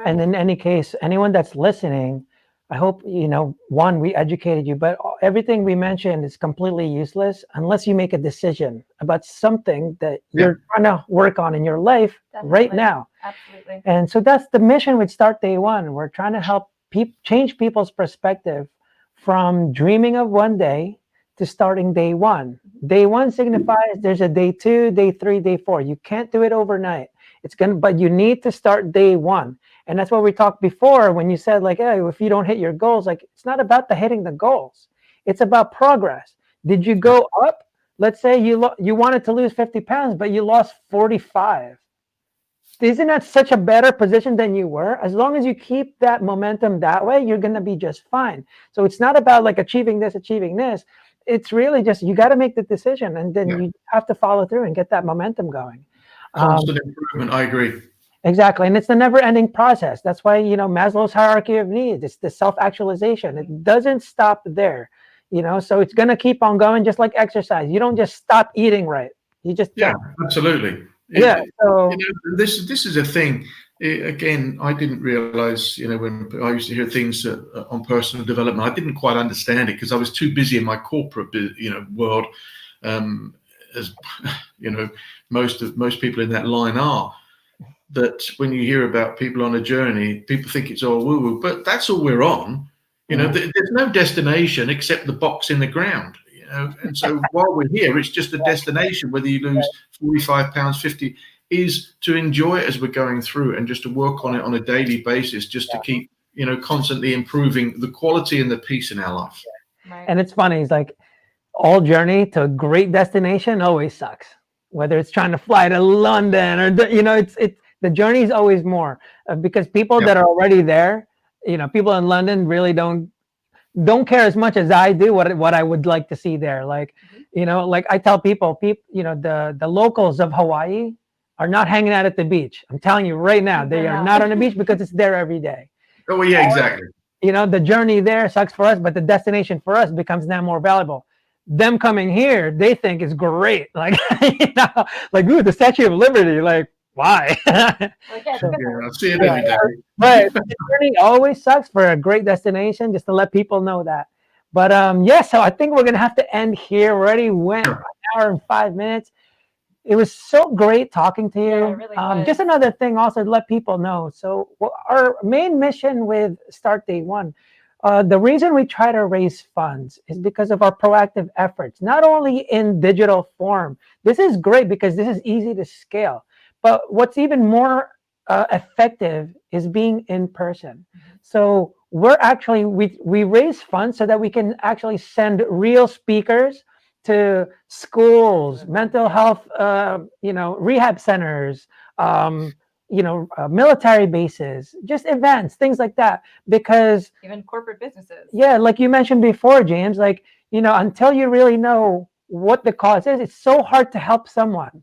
And in any case, anyone that's listening, I hope, one, we educated you, but everything we mentioned is completely useless unless you make a decision about something that you're trying to work on in your life right now. Absolutely. And so that's the mission with Start Day One. We're trying to help change people's perspective from dreaming of one day to starting day one. Day one signifies there's a day two, day three, day four. You can't do it overnight. But you need to start day one. And that's what we talked before when you said, like, hey, if you don't hit your goals, like, it's not about the hitting the goals. It's about progress. Did you go up? Let's say you wanted to lose 50 pounds, but you lost 45. Isn't that such a better position than you were? As long as you keep that momentum that way, you're going to be just fine. So it's not about like achieving this. It's really just, you got to make the decision, and then you have to follow through and get that momentum going. Constant improvement. I agree. Exactly. And it's the never ending process. That's why, Maslow's hierarchy of needs, it's the self-actualization. It doesn't stop there, so it's going to keep on going, just like exercise. You don't just stop eating right. You just don't. Absolutely. So this is a thing. Again, I didn't realize, when I used to hear things on personal development, I didn't quite understand it because I was too busy in my corporate, world, as most people in that line are. That when you hear about people on a journey, people think it's all woo-woo, but that's all we're on. There's no destination except the box in the ground. And so while we're here, it's just a destination. Whether you lose 45 pounds, 50, is to enjoy it as we're going through, and just to work on it on a daily basis, just to keep, constantly improving the quality and the peace in our life. Right. And it's funny, it's like all journey to a great destination always sucks. Whether it's trying to fly to London or, it's the journey is always more because people that are already there, people in London really don't care as much as I do what I would like to see there. Like, like I tell people, the locals of Hawaii are not hanging out at the beach. I'm telling you right now, they are not on the beach because it's there every day. Oh, well, yeah, exactly. The journey there sucks for us, but the destination for us becomes now more valuable. Them coming here, they think is great. Like, like, ooh, the Statue of Liberty. Like, why? I see it every day. But the journey always sucks for a great destination, just to let people know that. But so I think we're gonna have to end here. We already went an hour and 5 minutes. It was so great talking to you. Yeah, it really was. Just another thing also to let people know. So our main mission with Start Day One, the reason we try to raise funds is because of our proactive efforts, not only in digital form. This is great because this is easy to scale. But what's even more effective is being in person. So we're actually, we raise funds so that we can actually send real speakers to schools, mental health, rehab centers, military bases, just events, things like that. Because even corporate businesses. yeah, like you mentioned before, James, like, until you really know what the cause is, it's so hard to help someone.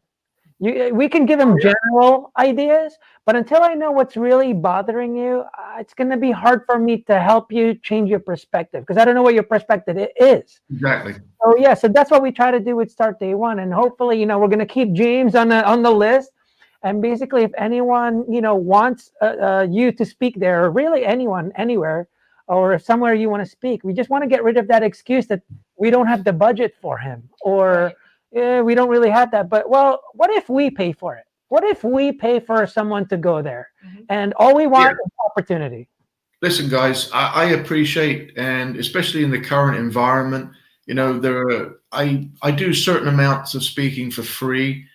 We can give them general ideas, but until I know what's really bothering you, it's going to be hard for me to help you change your perspective, because I don't know what your perspective is. Exactly. So yeah, so that's what we try to do with Start Day One, and hopefully, we're going to keep James on the list. And basically, if anyone wants you to speak there, or really anyone, anywhere, or if somewhere you want to speak, we just want to get rid of that excuse that we don't have the budget for him, or we don't really have that. But well, what if we pay for it? What if we pay for someone to go there, and all we want is opportunity? Listen, guys, I appreciate, and especially in the current environment, I do certain amounts of speaking for free,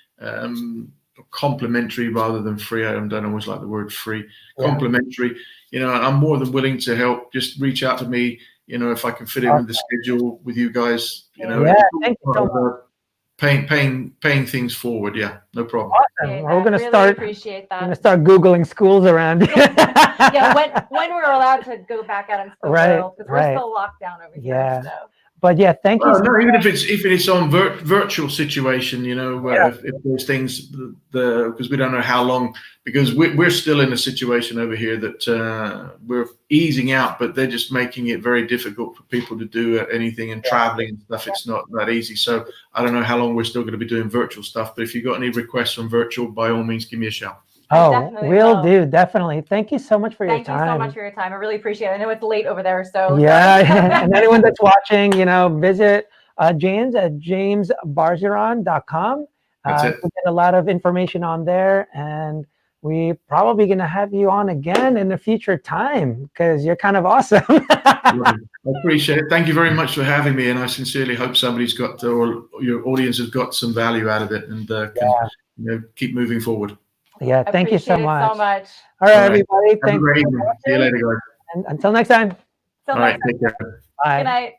complimentary rather than free. I don't always like the word free. Complimentary, and I'm more than willing to help. Just reach out to me, if I can fit in with the schedule with you guys. Thank you so much. Paying things forward. Yeah, no problem. Awesome. We're going to start. Appreciate that. I'm going to start Googling schools around. when we're allowed to go back out and still go, because we're still locked down over here. So. But yeah, thank you. No, even if it's on virtual situation, if there's things, because we don't know how long, because we're still in a situation over here that we're easing out, but they're just making it very difficult for people to do anything, and traveling and stuff. It's not that easy. So I don't know how long we're still going to be doing virtual stuff. But if you've got any requests on virtual, by all means, give me a shout. Oh, we'll do. Definitely. Thank you so much for your time. Thank you so much for your time. I really appreciate it. I know it's late over there, so. Yeah. And anyone that's watching, visit James at jamesbargeron.com. That's it. We'll get a lot of information on there, and we're probably going to have you on again in a future time, because you're kind of awesome. I appreciate it. Thank you very much for having me, and I sincerely hope somebody's got, or your audience has got some value out of it, and can keep moving forward. Yeah, thank you so much. So much. All right, everybody. Thank you. See you later, guys. And until next time. All right, take care. Bye. Good night.